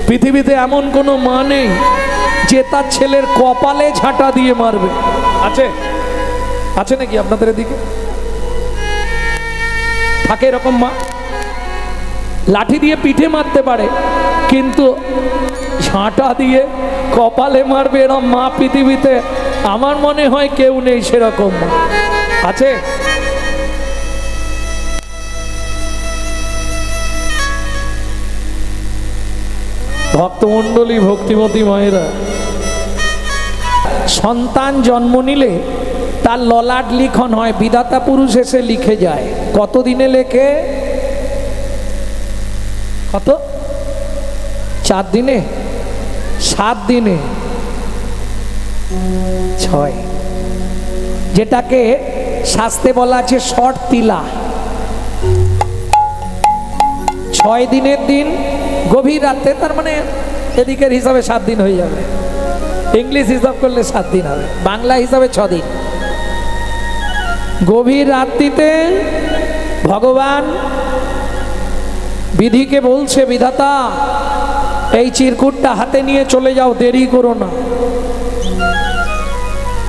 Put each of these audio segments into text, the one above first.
পৃথিবীতে এমন কোনো মা নেই যে তার ছেলের কপালে ঝাঁটা দিয়ে মারবে। আছে? আছে নাকি আপনাদের এদিকে? থাকে এরকম মা? লাঠি দিয়ে পিঠে মারতে পারে, কিন্তু ঝাঁটা দিয়ে কপালে মারবে এরকম মা পৃথিবীতে আমার মনে হয় কেউ নেই। সেরকম মা আছে? ভক্তমণ্ডলী, ভক্তিমতী মায়েরা, সন্তান জন্ম নিলে তার ললাট লিখন হয়, বিধাতা পুরুষ এসে লিখে যায়। কতদিনে লেখে? কত? 4 দিনে, 7 দিনে, 6, যেটাকে শাস্ত্রে বলা আছে শর্ট তিলা। 6 দিনের দিন গভীর রাতে, তার মানে এদিকের হিসাবে 7 দিন হয়ে যাবে, ইংলিশ হিসাব করলে 7 দিন হবে, বাংলা হিসাবে 6 দিন। গভীর রাত্রিতে ভগবান বিধিকে বলছে, বিধাতা এই চিরকুটটা হাতে নিয়ে চলে যাও, দেরি করো না।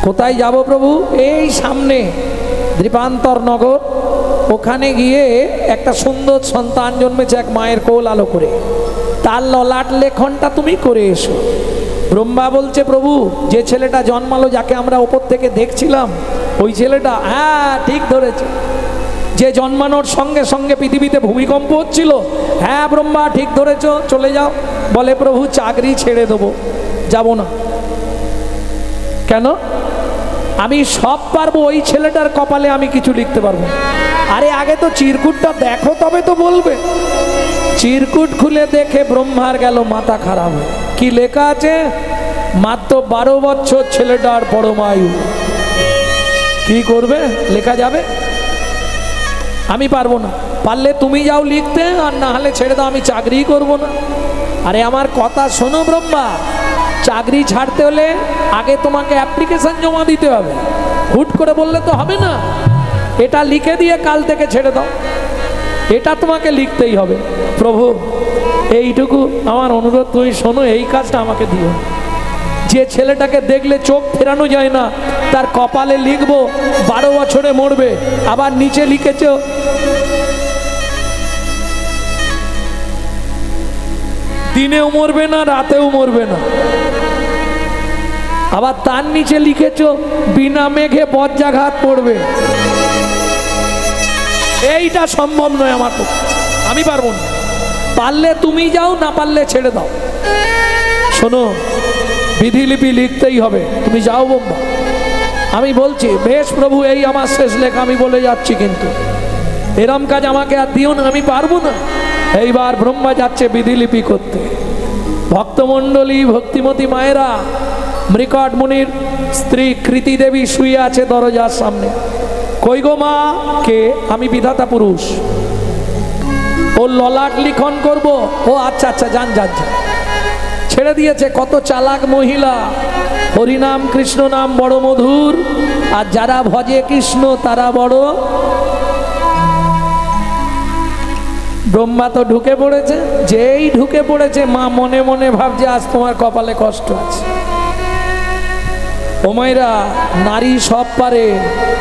কোথায় যাব প্রভু? এই সামনে দ্বীপান্তর নগর, ওখানে গিয়ে একটা সুন্দর সন্তান জন্মেছে এক মায়ের কোল আলো করে, তার ললাট লেখনটা তুমি করে এসো। ব্রহ্মা বলছে, প্রভু যে ছেলেটা জন্মালো, যাকে আমরা ওপর থেকে দেখছিলাম, ওই ছেলেটা? হ্যাঁ ঠিক ধরেছে। যে জন্মানোর সঙ্গে সঙ্গে পৃথিবীতে ভূমিকম্প হচ্ছিল? হ্যাঁ ব্রহ্মা ঠিক ধরেছ, চলে যাও। বলে, প্রভু চাকরি ছেড়ে দেবো, যাব না। কেন? আমি সব পারবো, ওই ছেলেটার কপালে আমি কিছু লিখতে পারবো। আরে আগে তো চিরকুটটা দেখো, তবে তো বলবে। চিরকুট খুলে দেখে ব্রহ্মার গেল মাথা খারাপ। কি লেখা আছে? মাত্র 12 বছর ছেলেটার পরমায়ু। কি করবে? লেখা যাবে? আমি পারবো না। পারলে তুমি যাও লিখতে, আর না হলে ছেড়ে দাও, আমি চাকরি করব না। আরে আমার কথা শোনো ব্রহ্মা, চাকরি ছাড়তে হলে আগে তোমাকে অ্যাপ্লিকেশন জমা দিতে হবে, হুট করে বললে তো হবে না। এটা লিখে দিয়ে কাল থেকে ছেড়ে দাও, এটা তোমাকে লিখতেই হবে। প্রভু এইটুকু আমার অনুরোধ, তুমি শোনো, এই কাজটা আমাকে দিও। যে ছেলেটাকে দেখলে চোখ ফেরানো যায় না, তার কপালে লিখবো 12 বছরে মরবে। আবার নিচে লিখেছ দিনেও মরবে না, রাতেও মরবে না। আবার তার নিচে লিখেছ বিনা মেঘে বজ্রাঘাত পড়বে। এইটা সম্ভব নয় আমার পক্ষে, আমি পারবো না। পারলে তুমি যাও, না পারলে ছেড়ে দাও। শোনো, বিধিলিপি লিখতেই হবে, তুমি যাও ব্রহ্মা। আমি বলছি, বেশ প্রভু, এই আমার শেষ লেখা, আমি বলে যাচ্ছি, কিন্তু এরম কাজ আমাকে আর দিও না, আমি পারবো না। এইবার ব্রহ্মা যাচ্ছে বিধিলিপি করতে। ভক্তমণ্ডলী, ভক্তিমতী মায়েরা, মৃকট মুনির স্ত্রী কৃতি দেবী শুয়ে আছে দরজার সামনে। কই গো মা? কে? আমি বিধাতা পুরুষ, ও ললাট লিখন করব। ও আচ্ছা আচ্ছা, যান যান যান। ছেড়ে দিয়েছে। কত চালাক মহিলা! হরিনাম কৃষ্ণ নাম বড় মধুর, আর যারা ভজে কৃষ্ণ তারা বড়। ব্রহ্মা তো ঢুকে পড়েছে। যেই ঢুকে পড়েছে, মা মনে মনে ভাবছে আজ তোমার কপালে কষ্ট আছে। ও মায়েরা, নারী সব পারে,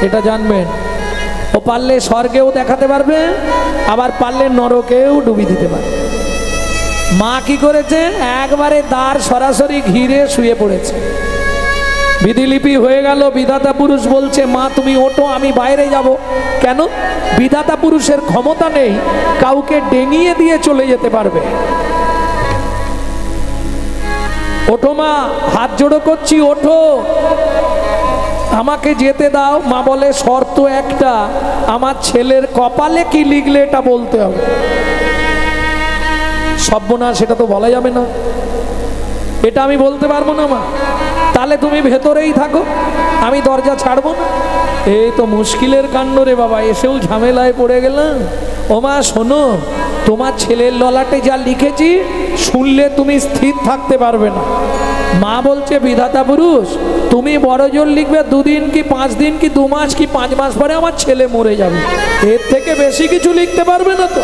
এটা জানবেন। ও পারলে স্বর্গেও দেখাতে পারবে, আবার পারলে নরকেও ডুবি দিতে পারবে। মা কি করেছে? একবারে দ্বার সরাসরি ঘিরে শুয়ে পড়েছে। বিধিলিপি হয়ে গেল। বিধাতা পুরুষ বলছে, মা তুমি ওঠো, আমি বাইরে যাব। কেন? বিধাতা পুরুষের ক্ষমতা নেই কাউকে ডেঙিয়ে দিয়ে চলে যেতে পারবে। ওঠো মা, হাত জোড়ো করছি, ওঠো, আমাকে যেতে দাও। মা বলে, শর্ত একটা, আমার ছেলের কপালে কি লিখলে এটা বলতে হবে। সর্বনাশ, সেটা তো বলা যাবে না, এটা আমি বলতে পারবো না মা। তাহলে তুমি ভেতরেই থাকো, আমি দরজা ছাড়বো না। এই তো মুশকিলের কাণ্ড রে বাবা, এসেও ঝামেলায় পড়ে গেলাম। ও মা শোনো, তোমার ছেলের ললাটে যা লিখেছি শুনলে তুমি স্থির থাকতে পারবে না। মা বলছে, বিধাতা পুরুষ তুমি বড় জোর লিখবে 2 দিন কি 5 দিন কি 2 মাস কি 5 মাস পরে আমার ছেলে মরে যাবে, এর থেকে বেশি কিছু লিখতে পারবে না তো।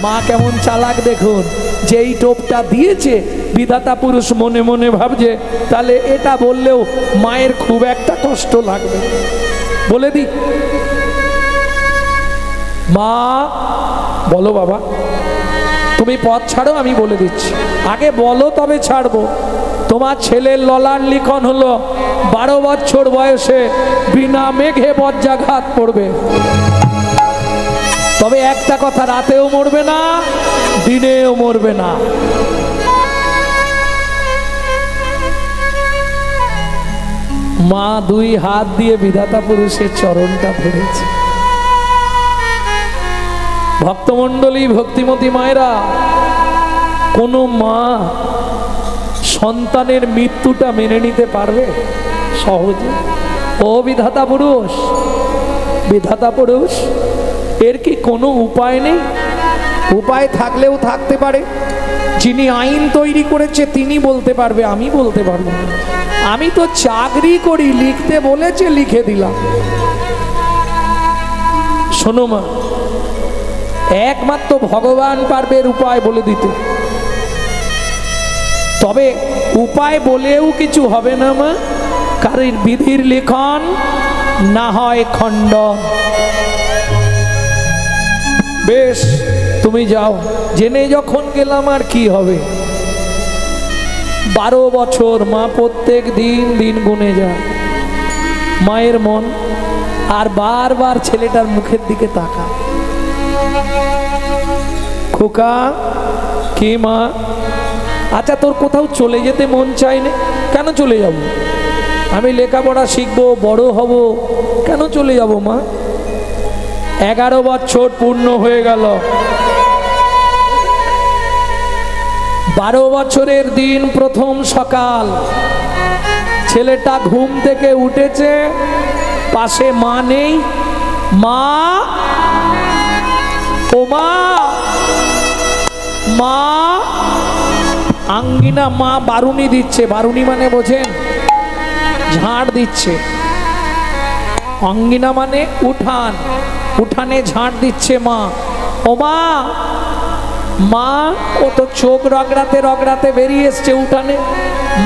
মা কেমন চালাক দেখুন, যেই টোপটা দিয়েছে বিধাতা পুরুষ মনে মনে ভাবছে তাহলে এটা বললেও মায়ের খুব একটা কষ্ট লাগবে। বলে দি মা, বলো বাবা, তুমি পথ ছাড়ো, আমি বলে দিচ্ছি। আগে বলো তবে ছাড়বো। তোমার ছেলের ললার লিখন হলো 12 বছর বয়সে বিনা মেঘে বজ্রাঘাত পড়বে। তবে একটা কথা, রাতেও মরবে না, দিনেও মরবে না। মা 2 হাত দিয়ে বিধাতা পুরুষের চরণটা ধরেছে। ভক্তমণ্ডলী, ভক্তিমতী মায়েরা, কোন মা সন্তানের মৃত্যুটা মেনে নিতে পারবে সহজে? ও বিধাতা পুরুষ, বিধাতা পুরুষ, এর কি কোনো উপায় নেই? উপায় থাকলেও থাকতে পারে। যিনি আইন তৈরি করেছে তিনি বলতে পারবে, আমি বলতে পারবো না। আমি তো চাকরি করি, লিখতে বলেছে লিখে দিলাম। শোনো মা, একমাত্র ভগবান পারবে এর উপায় বলে দিতে। তবে উপায় বলেও কিছু হবে না মা, কারণ বিধির লিখন না হয় খণ্ডন। বেশ, তুমি যাও, জেনে যখন গেলাম আর কি হবে। 12 বছর মা প্রত্যেক দিন দিন গুনে যায়। মায়ের মন আর বারবার ছেলেটার মুখের দিকে তাকা। খোকা, কি মা? আচ্ছা, তোর কোথাও চলে যেতে মন চায়নি? কেন চলে যাব? আমি লেখাপড়া শিখবো, বড় হব, কেন চলে যাব মা? 11 বছর পূর্ণ হয়ে গেল। 12 বছরের দিন প্রথম সকাল, ছেলেটা ঘুম থেকে উঠেছে, পাশে মা নেই। মা, ও মা, মা, আঙ্গিনা মা বারুনি দিচ্ছে। বারুনি মানে বোঝেন? ঝাড় দিচ্ছে। অঙ্গিনা মানে উঠান, উঠানে ঝাড় দিচ্ছে মা। ও মা, মা, ও তো চোখ রগড়াতে রগড়াতে বেরিয়ে এসছে উঠানে।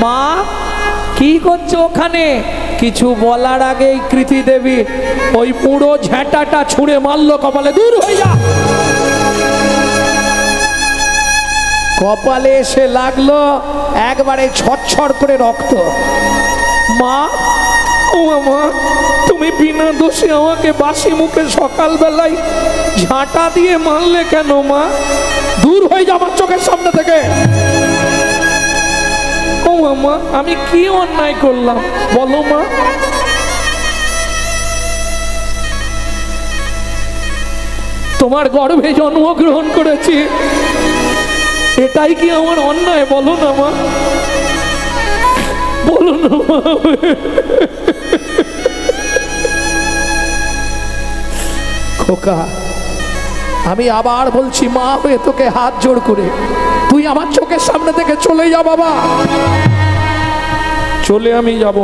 মা, কি করছো ওখানে? কিছু বলার আগেই কৃতি দেবী ওই পুরো ঝেঁটাটা ছুঁড়ে মারলো কপালে। দূর হয়ে যা। কপালে এসে লাগলো একবারে ছটছট করে রক্ত। মা, ও মা, তুমি বিনা দোষে আমাকে বাসি মুখে সকালবেলায় ঝাঁটা দিয়ে মারলে কেন মা? দূর হয়ে যা আমার চোখের সামনে থেকে। ও মা, আমি কি অন্যায় করলাম বলো মা? তোমার গর্ভে জন্মগ্রহণ করেছি, এটাই কি আমার অন্যায়? বলো না মা, বলো না মা। খোকা, আমি আবার বলছি, মা হয়ে তোকে হাত জোড় করে তুই আমার চোখের সামনে থেকে চলে যা বাবা। চলে আমি যাব,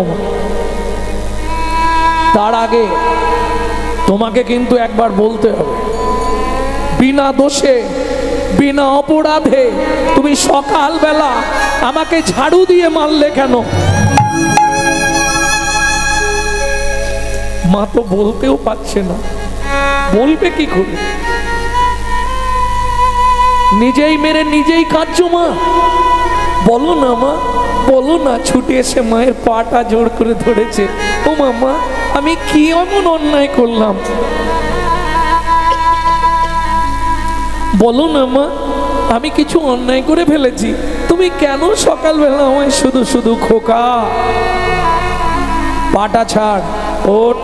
তার আগে তোমাকে কিন্তু একবার বলতে হবে, বিনা দোষে বিনা অপরাধে তুমি সকালবেলা আমাকে ঝাড়ু দিয়ে মারলে কেন? মা তো বলতেও পারছে না, বলবে কি করে? নিজেই মেরে নিজেই কাঁদছো মা, বলো না মা, বলো না। ছুটে এসে মায়ের পাটা জোর করে ধরেছে। ও মামা, আমি কি এমন অন্যায় করলাম? বলো না মা, আমি কিছু অন্যায় করে ফেলেছি? তুমি কেন সকালবেলা আমায় শুধু শুধু খোকা? পাটা ছাড়, ওঠ।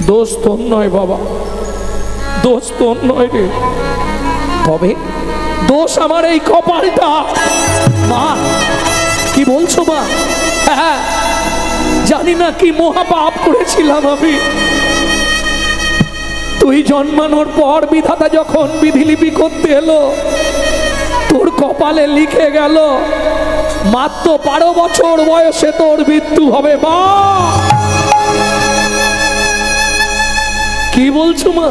দোষ তোর নয় বাবা, দোষ তোর নয় রে, তবে দোষ আমার এই কপালটা। মা, কি বলছো মা? হ্যাঁ, জানি না কি মহাপাপ করেছিলাম আমি। তুই জন্মানোর পর বিধাতা যখন বিধিলিপি করতে এলো, তোর কপালে লিখে গেল মাত্র 12 বছর বয়সে তোর মৃত্যু হবে। মা, কি বলছো মা?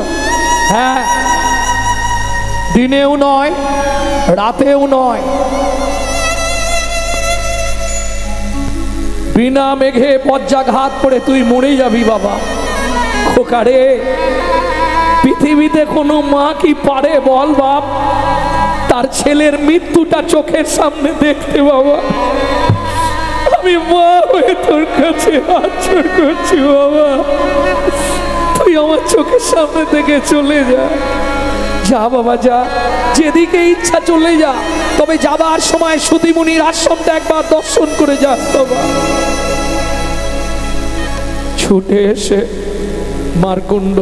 হ্যাঁ, দিনেও নয়, রাতেও নয়, বিনা মেঘে বজ্রাঘাত করে তুই মরে যাবি বাবা। খোকারে, পৃথিবীতে কোনো মা কি পারে বল বাপ তার ছেলের মৃত্যুটা চোখের সামনে দেখতে? বাবা আমি মা হয়ে তোর কাছে হাত জোড় করছি বাবা, তুই আমার চোখের সামনে থেকে চলে যা। যা বাবা যা, যেদিকে ইচ্ছা চলে যা, তবে যাবার সময় সুতিমুনির আশ্রমটা একবার দর্শন করে যাস বাবা। ছুটে এসে মারকুণ্ড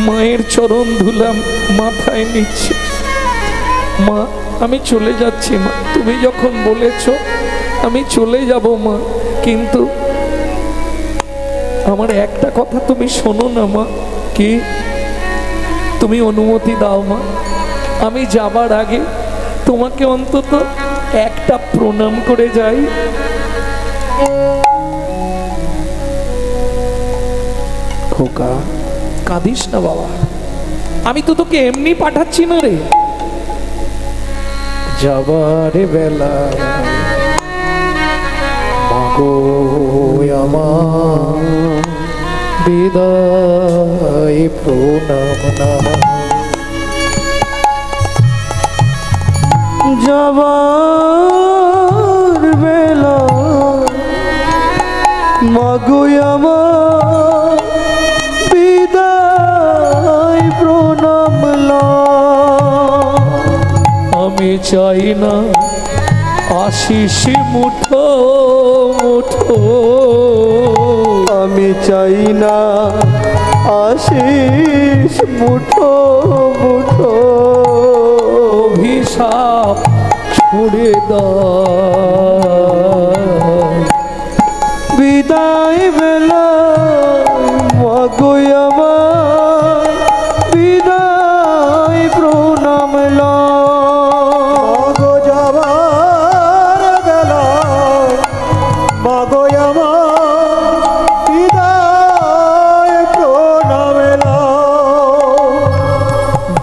মায়ের চরণ ধুলাম মাথায় নিচ্ছে। মা আমি চলে যাচ্ছি মা, তুমি যখন বলেছ আমি চলে যাব মা, কিন্তু আমার একটা কথা তুমি শোনো না মা। কি? তুমি অনুমতি দাও মা, আমি যাবার আগে তোমাকে অন্তত একটা প্রণাম করে যাই। খোকা কাঁদিস না বাবা, আমি তো তোকে এমনি পাঠাচ্ছি না রে। যাবার বেলা মাগো আমার বিদায় প্রণাম না। যাবার বেলা মাগো আমার বিদায় প্রণাম না। আমি চাই না আশিস মুঠো মুঠো, আমি চাই না আশিস মুঠো মুঠো। অভিশাপ ছুড়ে দাও বিদায় বেলা মাগো আমার বিদায় প্রণাম লা। মাগো যাবার বেলা মাগো আমার বিদায় প্রণাম লা।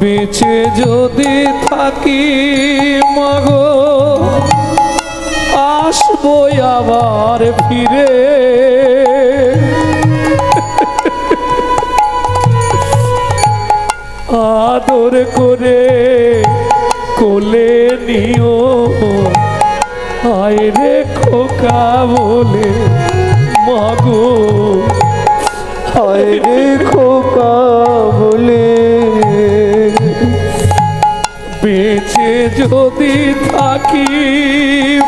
বেঁচে যদি থাকি মাগো আসবো আবার ফিরে। আদর করে কোলে নিও আয় রে খোকা বলে মাগো, হায় রে খোকা বলে। বেঁচে যদি থাকি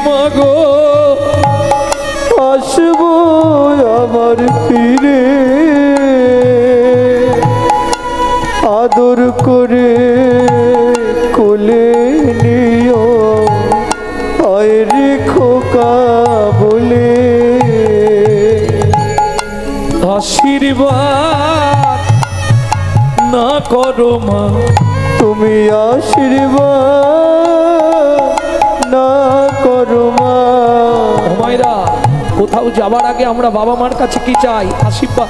মাগো আসবো আবার ফিরে। আদর করে কোলে নিও হায় রে খোকা বলে। আশীর্বাদ না করো মা, তুমি আশীর্বাদ না করো মা। মায়েরা কোথাও যাবার আগে আমরা বাবা মার কাছে কি চাই? আশীর্বাদ।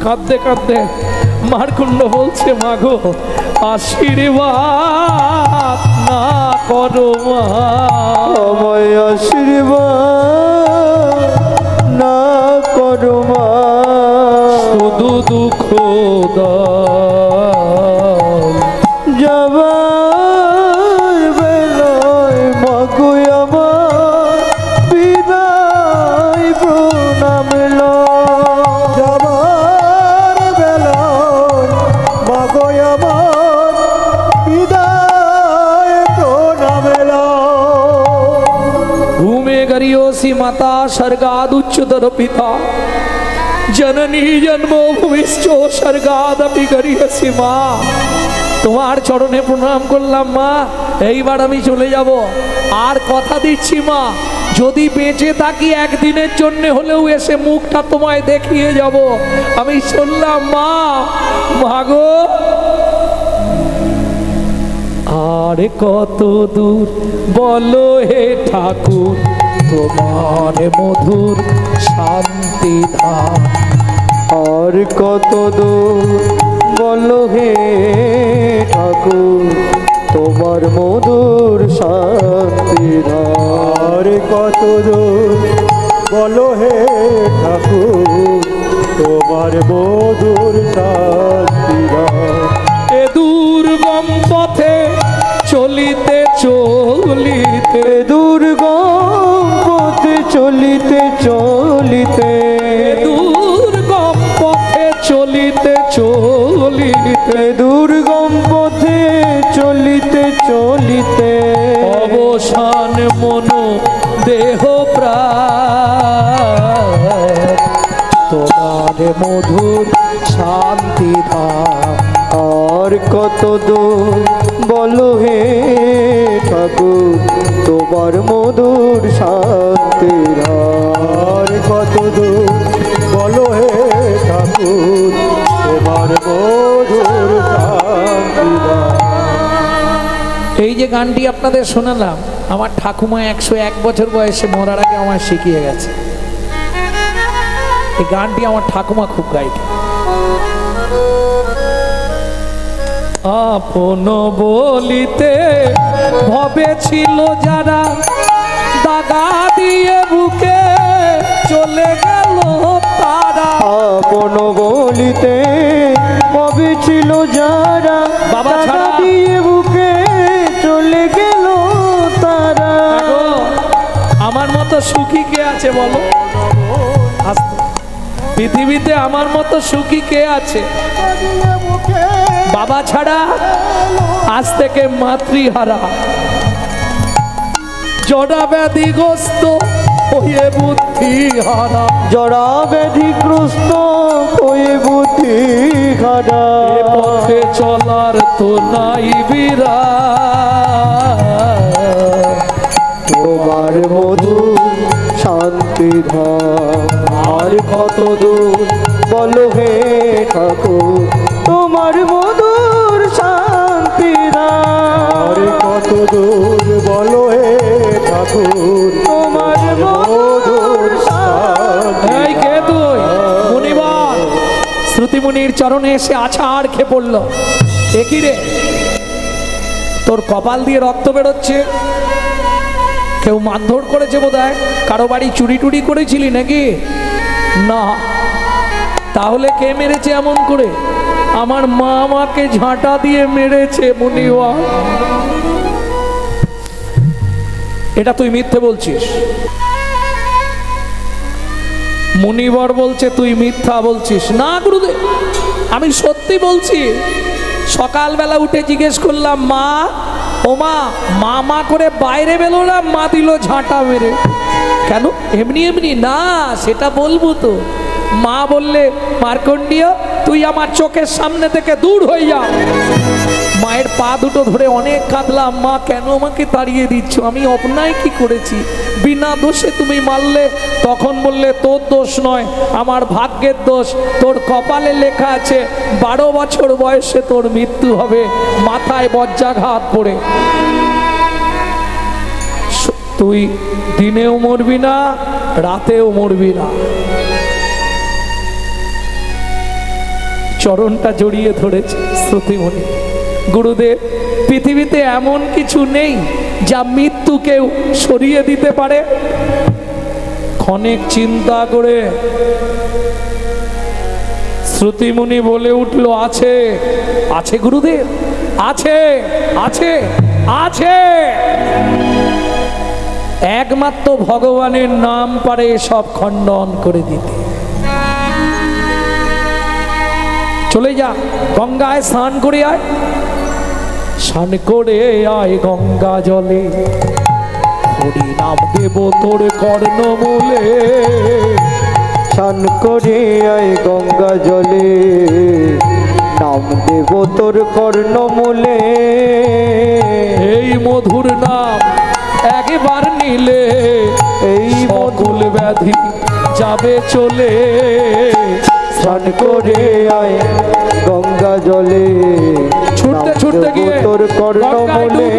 কাঁদতে কাঁদতে মারকুণ্ড বলছে মাগো আশীর্বাদ না করো মা, আমায় আশীর্বাদ না করো মা। শুধু দুঃখ দাও যাবার বেলায় মাগো আমার বিদায় প্রণাম লা। যাবার বেলায় মাগো আমার বিদায় প্রণাম লা। ঘুমে গরিয়সী মাতা স্বর্গাদ উচ্চতর পিতা জননী জন্মভূমিশ্চ স্বর্গাদপি গরিয়সী মা। তোমার চরণে প্রণাম করলাম মা, এইবার আমি চলে যাব। আর কথা দিচ্ছি মা, যদি বেঁচে থাকি একদিনের জন্য হলেও এসে মুখটা তোমায় দেখিয়ে যাব। আমি শুনলাম মা মাগো আর কত দূর বলো হে ঠাকুর তোমার মধুর শান্তি ধাম। আর কত দূর বলো হে ঠাকুর তোমার মধুর শান্তি ধার কত দূর বলো হে ঠাকুর তোমার মধুর শান্তি ধার এ দুর্গম পথে চলিতে চলিতে দুর্গম পথে চলিতে চলিতে দুর্গম পথে চলিতে চলিতে দুর্গম পথে চলিতে চলিতে অবসান মন দেহ প্রাণ তোমার মধুর শান্তি ধাম আর কত দূর বলো হে ঠাকুর তোমার মধুর শান্তি আর কত দূর বলো হে ঠাকুর তোমার মধুর শান্তি। এই যে গানটি আপনাদের শোনালাম আমার ঠাকুমা 101 বছর বয়সে মরার আগে আমার শিখিয়ে গেছে। এই গানটি আমার ঠাকুমা খুব গাইত। আপন বলিতে ভবে ছিল যারা দাগা দিয়ে বুকে চলে গেল তারা আপন বলিতে কবে ছিল যারা বাবা ছাড়া দিয়ে বুকে চলে গেল তারা আমার মতো সুখী কে আছে বলো? পৃথিবীতে আমার মতো সুখী কে আছে? বাবা ছাড়া আজ থেকে মাতৃহারা জড়া ব্যাধিগ্রস্ত হয়ে বুদ্ধি হারা জড়া ব্যাধিগ্রস্ত হয়ে বুদ্ধি হারা পথে চলার তো নাই বিরা তোমার মধুর শান্তি ধাম আর কত দূর বলো হে ঠাকুর তোমার মধুর শান্তি ধাম কত দূর বলো হে ঠাকুর তোমার মধুর শান্তি। এই কে তুই? মুনিবার শ্রুতিমুনির চরণে এসে আছাড় খেয়ে পড়ল। একই রে, তোর কপাল দিয়ে রক্ত বেরোচ্ছে, কেউ মারধর করেছে বোধহয়, কারো বাড়ি চুরি টুরি করেছিলি নাকি? না, তাহলে কে মেরেছে এমন করে? আমার মা আমাকে ঝাঁটা দিয়ে মেরেছে মুনিবার। এটা তুই মিথ্যে বলছিস। মুনিবর বলছে তুই মিথ্যা বলছিস। না গুরুদেব, আমি সত্যি বলছি। সকালবেলা উঠে জিজ্ঞেস করলাম, মা ও মা, মা মা করে বাইরে বেরোলাম, মা দিল ঝাঁটা মেরে। কেন? এমনি এমনি না, সেটা বলবো তো। মা বললে, মার্কণ্ডীয় তুই আমার চোখের সামনে থেকে দূর হয়ে যা। মায়ের পা দুটো ধরে অনেক কাঁদলাম, মা কেন আমাকে তাড়িয়ে দিচ্ছ? আমি অন্যায় কি করেছি? বিনা দোষে তুমি মারলে। তখন বললে, তোর দোষ নয়, আমার ভাগ্যের দোষ। তোর কপালে লেখা আছে 12 বছর বয়সে তোর মৃত্যু হবে, মাথায় বজ্রাঘাত পড়ে। তুই দিনেও মরবি না, রাতেও মরবি না। চরণটা জড়িয়ে ধরেছে শ্রুতিমণি। গুরুদেব, পৃথিবীতে এমন কিছু নেই যা মৃত্যুকেও সরিয়ে দিতে পারে। ক্ষণিক চিন্তা করে শ্রুতিমুনি বলে উঠল, আছে আছে গুরুদেব, আছে আছে আছে। একমাত্র ভগবানের নাম পারে সব খণ্ডন করে দিতে। চলে যা, গঙ্গায় স্নান করে আয়। স্নান করে আয় গঙ্গা জলে, হরি নাম দেব তোর কর্ণমূলে। স্নান করে আয় গঙ্গা জলে, নাম দেব তোর কর্ণমূলে। এই মধুর নাম একবার নিলে, এই সকল ব্যাধি যাবে চলে। স্নান করে আয় গঙ্গা জলে, ছুটতে ছুটতে গিয়ে তোর কর্ণমূলে।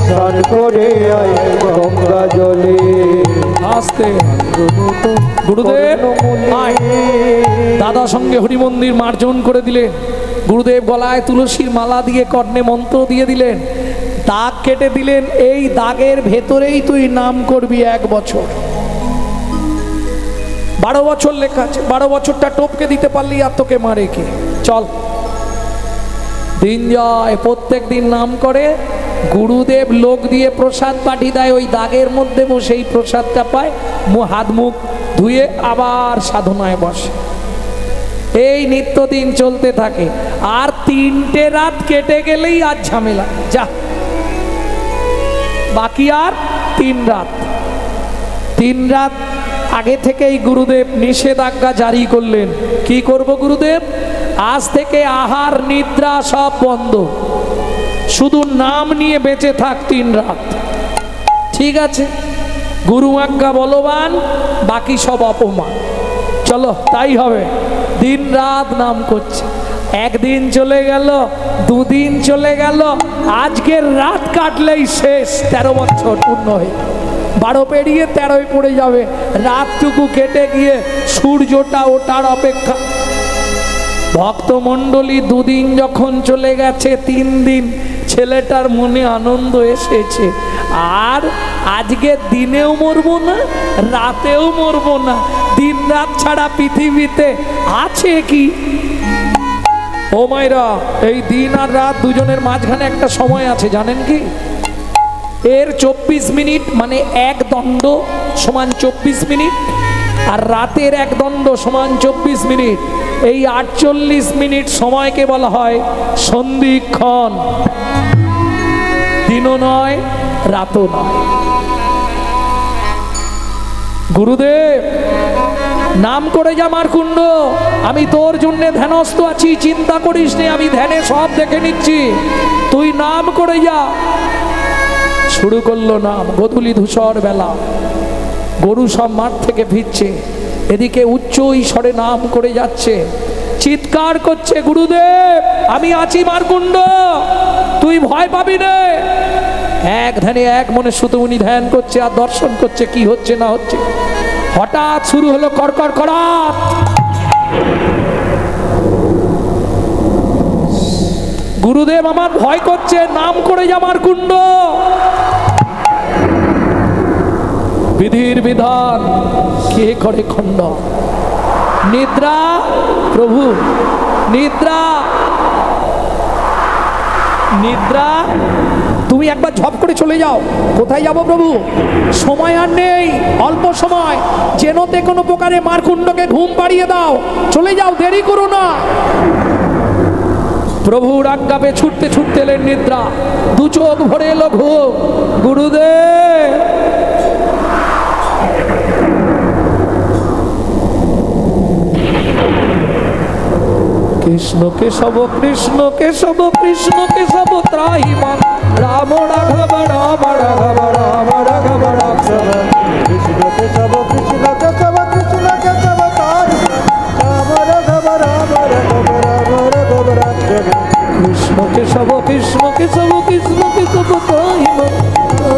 স্নান করে আয় গঙ্গা জলে, আস্তে গুরুদেব আয়। দাদা সঙ্গে হরি মন্দির মার্জন করে দিলেন। গুরুদেব গলায় তুলসীর মালা দিয়ে কর্ণে মন্ত্র দিয়ে দিলেন, দাগ কেটে দিলেন, এই দাগের ভেতরেই তুই নাম করবি 1 বছর। 12 বছর লেখা আছে, 12 বছরটা টপকে দিতে পারলি আর তোকে মারে কে? চল। দিন যায়, প্রত্যেক দিন নাম করে। গুরুদেব লোক দিয়ে প্রসাদ পাঠিয়ে দেয়, ওই দাগের মধ্যে বসে এই প্রসাদটা পায়, হাত মুখ ধুয়ে আবার সাধনায় বসে। এই নিত্যদিন চলতে থাকে। আর 3টে রাত কেটে গেলেই আর ঝামেলা, যা বাকি আর 3 রাত। 3 রাত আগে থেকেই গুরুদেব নিষেধাজ্ঞা জারি করলেন। কি করব গুরুদেব? আজ থেকে আহার নিদ্রা সব বন্ধ, শুধু নাম নিয়ে বেঁচে থাক 3 রাত। ঠিক আছে, গুরু আজ্ঞা বলবান, বাকি সব অপমান। চলো তাই হবে। দিন রাত নাম করছে। 1 দিন চলে গেল, 2 দিন চলে গেল, আজকের রাত কাটলেই শেষ। 13 বছর পূর্ণ হয়ে 12 পেরিয়ে 13 পড়ে যাবে। রাতটুকু কেটে গিয়ে সূর্যটা ওঠার অপেক্ষা। ভক্তমণ্ডলী 2 দিন যখন চলে গেছে, 3 দিন ছেলেটার মনে আনন্দ এসেছে। আর আজকে দিনেও মরবো না, রাতেও মরবো না। দিন রাত ছাড়া পৃথিবীতে আছে কি? ও মায়েরা, এই দিন আর রাত দুজনের মাঝখানে একটা সময় আছে, জানেন কি? এর 24 মিনিট, মানে 1 দণ্ড সমান 24 মিনিট, আর রাতের 1 দণ্ড সমান 24 মিনিট। এই 48 মিনিট সময়কে বলা হয় সন্ধিক্ষণ। দিনও নয়, রাতও নয়। গুরুদেব নাম করে যা মারকুণ্ড, আমি তোর জন্য ধ্যানস্থ আছি, চিন্তা করিস নে, আমি ধ্যানে সব দেখে নিচ্ছি, তুই নাম করে যা। শুরু করলো নাম। গোধূলি ধূসর বেলা, গরু সব মাঠ থেকে ফিরছে, এদিকে উচ্চ ঈশ্বরে নাম করে যাচ্ছে, চিৎকার করছে, গুরুদেব আমি আছি মারকুণ্ড, তুই ভয় পাবি না। এক ধ্যানে এক মনে শুধু উনি ধ্যান করছে আর দর্শন করছে কি হচ্ছে না হচ্ছে। হঠাৎ শুরু হলো কড়কড় কড়াত। গুরুদেব আমার ভয় করছে, নাম করে যা মারকুণ্ড। বিধির বিধান কে করে খণ্ড? নিদ্রা প্রভু, নিদ্রা নিদ্রা তুমি একবার ঝপ করে চলে যাও। কোথায় যাব প্রভু? সময় আর নেই, অল্প সময়, যেনতে কোনো প্রকারে মারকুণ্ডকে ঘুম পাড়িয়ে দাও, চলে যাও, দেরি করো না। প্রভুর আজ্ঞাপে ছুটতে ছুটতে এলেন নিদ্রা। 2 চোখ ভরে এলো ঘুম। গুরুদেব কৃষ্ণ কেশব কৃষ্ণ কেশব কৃষ্ণ কেশব ত্রাহি মান, রাম রাঘব রাম রাঘব রাম রাঘব রাঘব, কৃষ্ণ কেশব কৃষ্ণ কেশব কৃষ্ণ কেশব ত্রাহি মান, রাম রাঘব রাম রাঘব রাম রাঘব রাঘব, কৃষ্ণ কেশব কৃষ্ণ কেশব কৃষ্ণ কেশব ত্রাহি মান,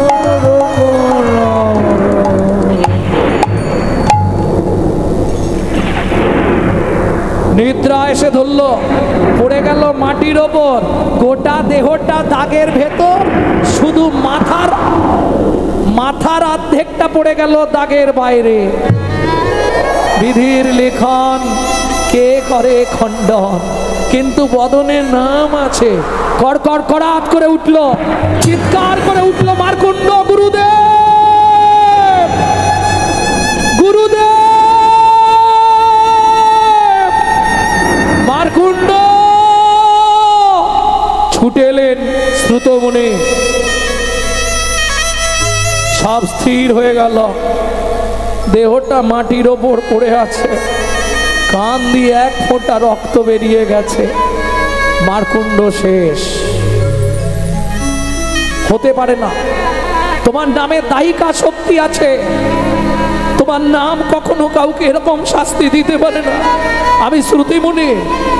রাম রাম। নিদ্রা এসে ধরল, পড়ে গেল মাটির ওপর, গোটা দেহটা দাগের ভেতর, শুধু মাথার অর্ধেকটা পড়ে গেল দাগের বাইরে। বিধির লেখন কে করে খণ্ডন, কিন্তু বদনে নাম আছে। কড়কড় কড়াত করে উঠল, চিৎকার করে উঠল মারকুণ্ড, গুরুদেব গুরুদেব। মারকুণ্ড ছুটে এলেন শ্রুত মনে। সব স্থির হয়ে গেল, দেহটা মাটির ওপর পড়ে আছে, কান দিয়ে 1 ফোঁটা রক্ত বেরিয়ে গেছে। মারকুণ্ড শেষ। হতে পারে না, তোমার নামে দায়িকা শক্তি আছে, তোমার নাম কখনো কাউকে এরকম শাস্তি দিতে পারে না। আমি শ্রুতিমুনি,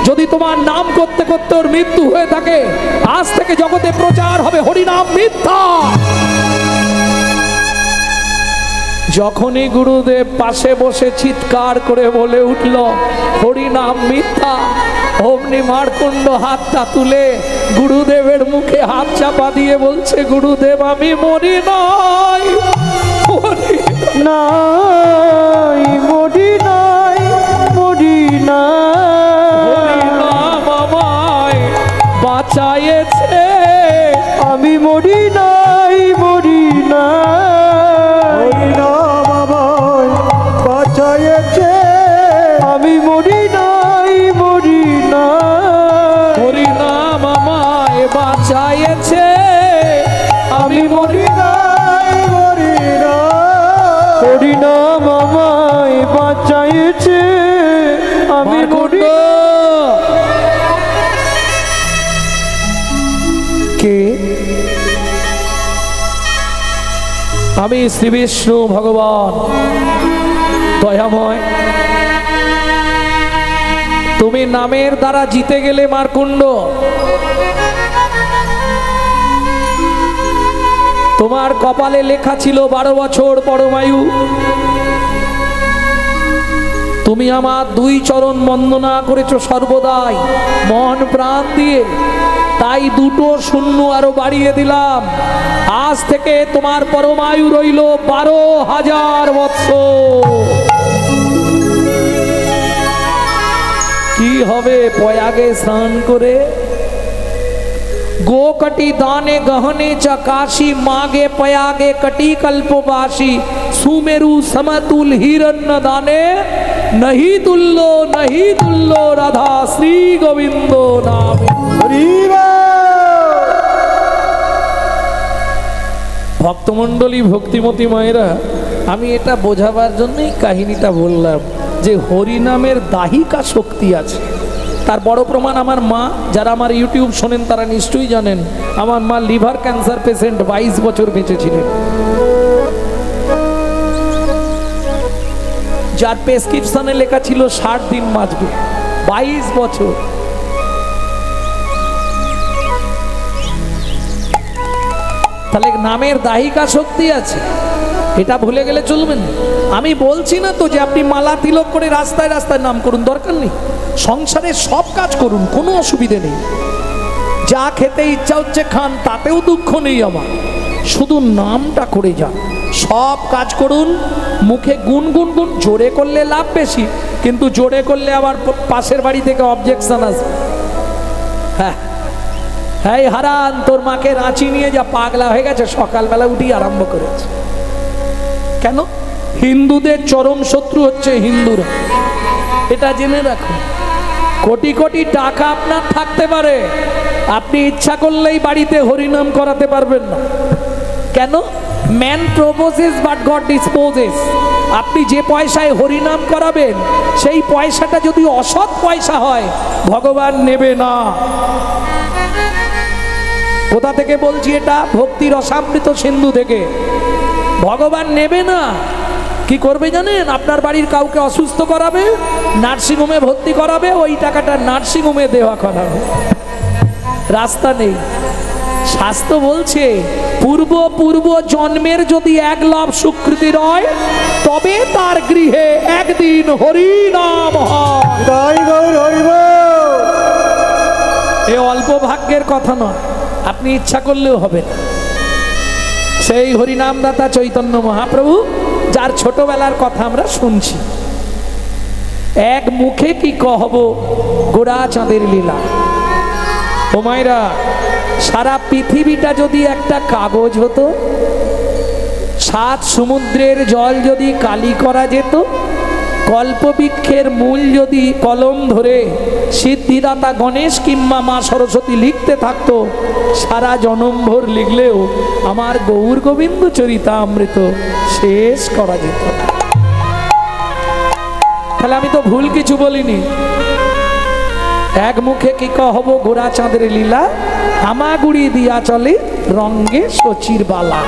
যদি তোমার নাম করতে করতে ওর মৃত্যু হয়ে থাকে, আজ থেকে জগতে প্রচার হবে হরিনাম মিথ্যা। যখনই গুরুদেব পাশে বসে চিৎকার করে বলে উঠল হরিনাম মিথ্যা, অমনি মারকুণ্ড হাতটা তুলে গুরুদেবের মুখে হাত চাপা দিয়ে বলছে, গুরুদেব আমি মরি নাই, মরি নাই, মরি নাই, মরি নাই, হরিনাম আমায় বাঁচাইছে, আমি মরি নাই, মরি নাই, হরিনাম আমায় বাঁচাইছে, আমি মরি নাই, মরি নাই, হরিনাম আমায় বাঁচাইছে, আমি মরি নাই, মরি নাই, হরিনাম আমায় বাঁচাইছে, আমি মরি কে? আমি শ্রী বিষ্ণু ভগবান দয়াময়। তুমি নামের দ্বারা জিতে গেলে মারকুণ্ড। তোমার কপালে লেখা ছিল 12 বছর পরমায়ু। তুমি আমার 2 চরণ বন্দনা করেছো সর্বদাই মন প্রাণ দিয়ে, তাই 2টো শূন্য আরো বাড়িয়ে দিলাম। আজ থেকে তোমার পরমায়ু রইল 12,000 বৎসর। কি হবে প্রয়াগে স্নান করে? गोकटी दाने गहने चकाशी मागे पयागे कटी कल्पवासी सुमेरु समतुल हिरण्य दाने नहीं तुल्लो राधा श्री गोविंदो नामे। ভক্তমণ্ডলী ভক্তিমতী মায়েরা, আমি এটা বোঝাবার জন্যই কাহিনীটা বললাম যে হরিনামের দাহিকা শক্তি আছে। তার বড় প্রমাণ আমার মা, যারা আমার ইউটিউব শোনেন তারা নিশ্চয়ই জানেন আমার মা লিভার ক্যান্সার পেশেন্ট, 22 বছর বেঁচে ছিলেন। যার প্রেসক্রিপশনে লেখা ছিল 60 দিন বাঁচবে, 22 বছর। তাহলে নামের দাহিকা শক্তি আছে, এটা ভুলে গেলে চলবে না। আমি বলছি না তো যে আপনি মালা তিলক করে রাস্তায় রাস্তায় নাম করুন, দরকার নেই। সংসারে সব কাজ করুন, কোনো অসুবিধে নেই। যা খেতে ইচ্ছা হচ্ছে খান, তাতেও দুঃখ নেই আমার, শুধু নামটা করে যান। সব কাজ করুন, মুখে গুনগুন গুন, জোরে করলে লাভ বেশি, কিন্তু জোরে করলে আবার পাশের বাড়ি থেকে অবজেকশন আসবে। হ্যাঁ হ্যাঁ, হারান তোর মাকে রাঁচি নিয়ে যা, পাগলা হয়ে গেছে, সকালবেলা উঠি আরম্ভ করেছে। কেন? হিন্দুদের চরম শত্রু হচ্ছে হিন্দুরা, এটা জেনে রাখুন। কোটি কোটি টাকা আপনার থাকতে পারে, আপনি ইচ্ছা করলেই বাড়িতে হরিনাম করাতে পারবেন না। কেন? Man proposes but god disposes. আপনি যে পয়সায় হরিনাম করাবেন সেই পয়সাটা যদি অসৎ পয়সা হয় ভগবান নেবে না। কোথা থেকে বলছি এটা? ভক্তির রসামৃত সিন্ধু থেকে। ভগবান নেবে না। কি করবে জানেন? আপনার বাড়ির কাউকে অসুস্থ করাবে, নার্সিংহোমে ভর্তি করাবে, ওই টাকাটা নার্সিংহোমে দেওয়া করাবে। রাস্তা নেই। শাস্ত্র বলছে পূর্ব জন্মের যদি 1 লাভ স্বীকৃতি রয়, তবে তার গৃহে একদিন হরিনাম হয়। এ অল্প ভাগ্যের কথা নয়, আপনি ইচ্ছা করলেও হবে না। সেই হরিনামদাতা চৈতন্য মহাপ্রভু, যার ছোটবেলার কথা আমরা শুনছি, এক মুখে কি কহব গোড়া চাঁদের লীলা। ও মায়েরা, সারা পৃথিবীটা যদি একটা কাগজ হতো, 7 সমুদ্রের জল যদি কালি করা যেত, কল্পবৃক্ষের মূল যদি কলম ধরে সিদ্ধিদাতা গণেশ কিংবা মা সরস্বতী লিখতে থাকতো, সারা জনমভর লিখলেও আমার গৌর গোবিন্দ চরিতামৃত শেষ করা যেত না। তাহলে আমি তো ভুল কিছু বলিনি। এক মুখে কি কহব গোড়া চাঁদের লীলা, হামাগুড়ি দিয়া চলে রঙ্গে শচীর বালা।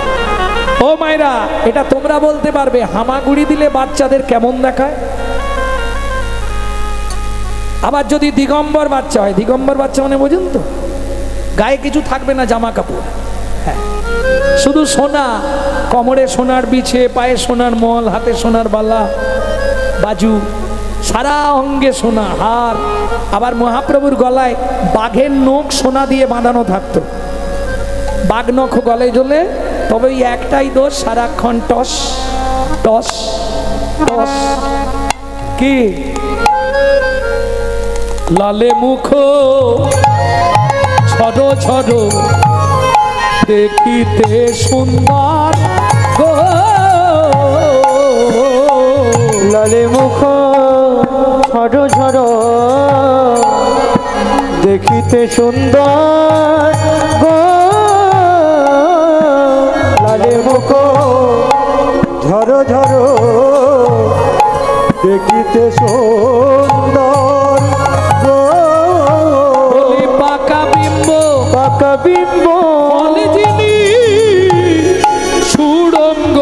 ও মায়েরা, এটা তোমরা বলতে পারবে হামাগুড়ি দিলে বাচ্চাদের কেমন দেখায়? আবার যদি দিগম্বর বাচ্চা হয়, দিগম্বর বাচ্চা মানে বোঝেন তো, গায়ে কিছু থাকবে না, জামা কাপড়। হ্যাঁ, শুধু সোনা, কোমরে সোনার বিছে, পায়ে সোনার মল, হাতে সোনার বালা, বাজু, সারা অঙ্গে সোনা, হার। আবার মহাপ্রভুর গলায় বাঘের নখ সোনা দিয়ে বাঁধানো থাকতো। বাঘ নখ গলায় জ্বলে, তবে ওই একটাই দোষ, সারাক্ষণ টস টস টস। কি লালে মুখ ছড় ছড় দেখিতে সুন্দর গো, লালে মুখ ঝড় ঝড় দেখিতে সুন্দর গো, লালে মুখ ঝড় ঝড় দেখিতে সুন্দর গো, পাকা বিম্ব পাকা বিম্ব যিনি সুড়ঙ্গ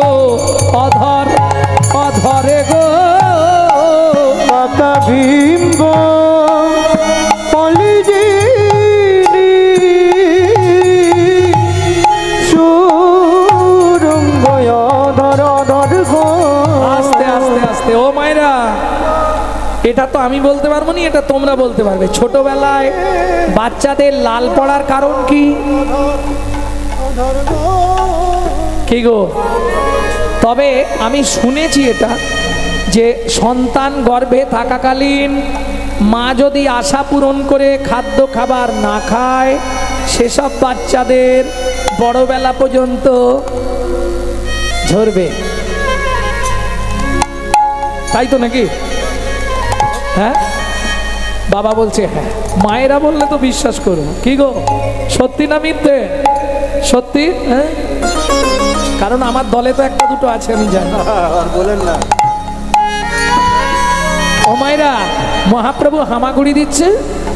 অধর অধরে গো, পাকা বিম্ব সুরঙ্গ অধর অধর গো। আস্তে আস্তে আস্তে। ও মায়েরা, এটা তো আমি বলতে পারবো না, এটা তোমরা বলতে পারবে। ছোটবেলায় বাচ্চাদের লাল পড়ার কারণ কি? কি গো? তবে আমি শুনেছি এটা, যে সন্তান গর্ভে থাকাকালীন মা যদি আশা পূরণ করে খাদ্য খাবার না খায়, সেসব বাচ্চাদের বড়বেলা পর্যন্ত ঝরবে। তাই তো নাকি? হ্যাঁ, বাবা বলছে হ্যাঁ, মায়েরা বললে তো বিশ্বাস করো। কি গো, সত্যি না মিথ্যে? সত্যি। হ্যাঁ, কারণ আমার দলে তো একটা দুটো আছে, আমি জানি। আর বলেন না। ও মায়েরা, মহাপ্রভু হামাগুড়ি দিচ্ছে,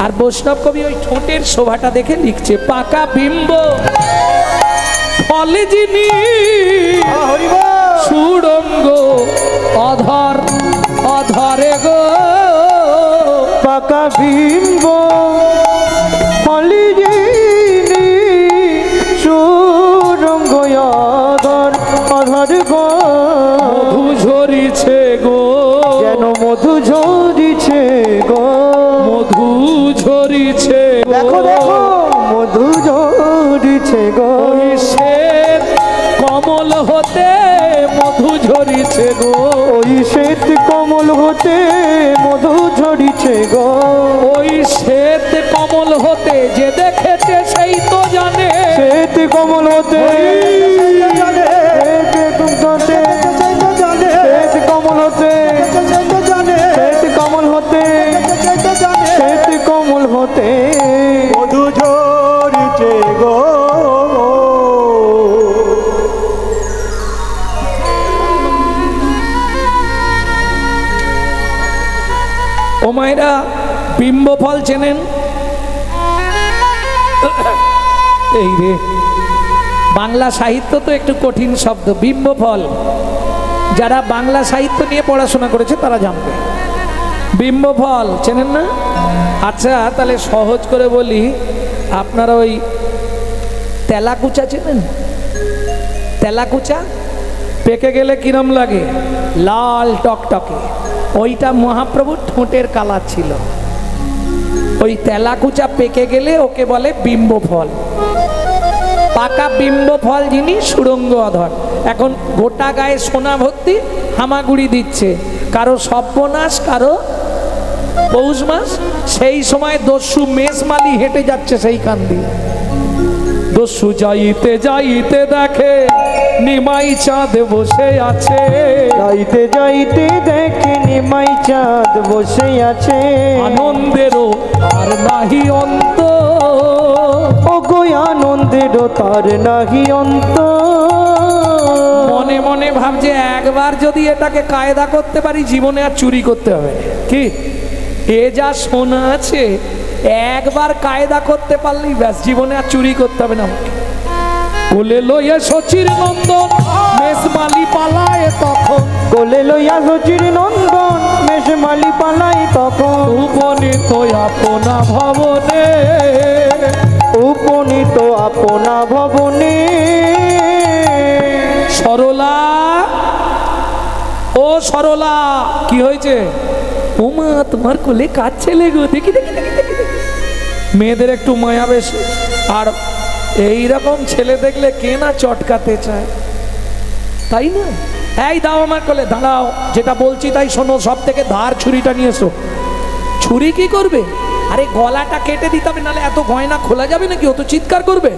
আর বৈষ্ণব কবি ওই ঠোঁটের শোভাটা দেখে লিখছে, পাকা বিম্ব ফলে যিনি সুড়ঙ্গ অধর অধরে গো, পাকা বিম্ব ফলে যিনি সুরঙ্গ অধর অধর গো, মধু ঝরিছে গো, যেন মধু ঝরিছে গো, মধু ঝরিছে দেখো দেখো মধু ঝরিছে গো, শ্বেত কমল হতে মধু ঝরিছে গো, ওই শ্বেত কমল হতে মধু ঝরিছে গো, ওই শ্বেত কমল হতে যে দেখেছে সেই তো জানে, শ্বেত কমল হতে শ্বেত কমল হতে শ্বেত কমল হতে শ্বেত কমল হতে মধু ঝরিছে গো। ও মায়েরা, বিম্ব ফল চেনেন? এই রে, বাংলা সাহিত্য তো একটু কঠিন শব্দ, বিম্ব ফল। যারা বাংলা সাহিত্য নিয়ে পড়াশোনা করেছে তারা জানবে। বিম্ব ফল চেনেন না? আচ্ছা, তাহলে সহজ করে বলি, আপনারা ওই তেলাকুচা চেনেন? তেলাকুচা পেকে গেলে কিরম লাগে? লাল টকটকে। ওইটা মহাপ্রভুর ঠোঁটের কালার ছিল। ওই তেলাকুচা পেকে গেলে ওকে বলে বিম্ব ফল। পাকা বিম্ব ফল যিনি সুড়ঙ্গ অধর। এখন গোটা গায়ে সোনা ভর্তি, হামাগুড়ি দিচ্ছে, কারো সর্বনাশ, কারো পৌষ মাস। সেই সময় দস্যু মেষমালি হেঁটে যাচ্ছে সেইখান দিয়ে। দস্যু যাইতে যাইতে দেখে নিমাই চাঁদ বসে আছে, যাইতে যাইতে দেখে নিমাই চাঁদ বসে আছে, আনন্দেরও আর নাহি অন্ত, ও গো আনন্দেরও তার নাহি অন্ত। মনে মনে ভাবছে, একবার যদি এটাকে কায়দা করতে পারি, জীবনে আর চুরি করতে হবে না। কি এ যা সোনা আছে, একবার কায়দা করতে পারলেই ব্যাস, জীবনে আর চুরি করতে হবে না। কোলে লইয়া শচীর নন্দন মেষমালি পালায় তখন, কোলে লইয়া শচীর নন্দন মেষমালি পালায় তখন, উপনীত আপনা ভবনে, উপনীত আপনা ভবনে, সরলা, ও সরলা, কি হয়েছে? ওমা তোমার কোলে কাজ ছেলে গো, দেখি দেখি দেখি দেখি। মেয়েদের একটু মায়া বেশি, আর এইরকম ছেলে দেখলে কে না চটকাতে চায়, তাই না? এই দাও আমার কোলে, দাঁড়াও, যেটা বলছি তাই শোনো, সব থেকে ধার ছুরিটা নিয়ে এসো। ছুরি কি করবে? আরে গলাটা কেটে দিতে হবে, নাহলে এত গয়না খোলা যাবে নাকি? ও তো চিৎকার করবে।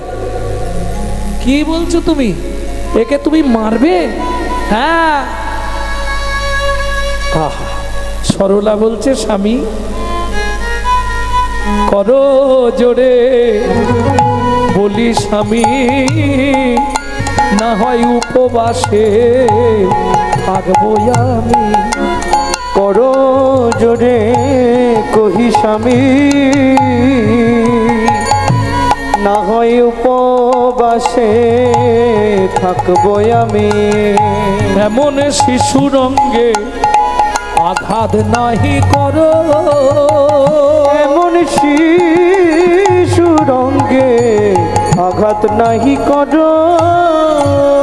কি বলছো তুমি? একে তুমি মারবে? হ্যাঁ। আহা, সরলা বলছে স্বামী করো জোরে, বলি স্বামী না হয় উপবাসে থাকবো আমি। করো জোরে কহি স্বামী, না হয় উপবাসে থাকবো আমি। এমন শিশু রঙ্গে আঘাত নাহি করো, এমন শিশু রঙ্গে আঘাত নাহি করো।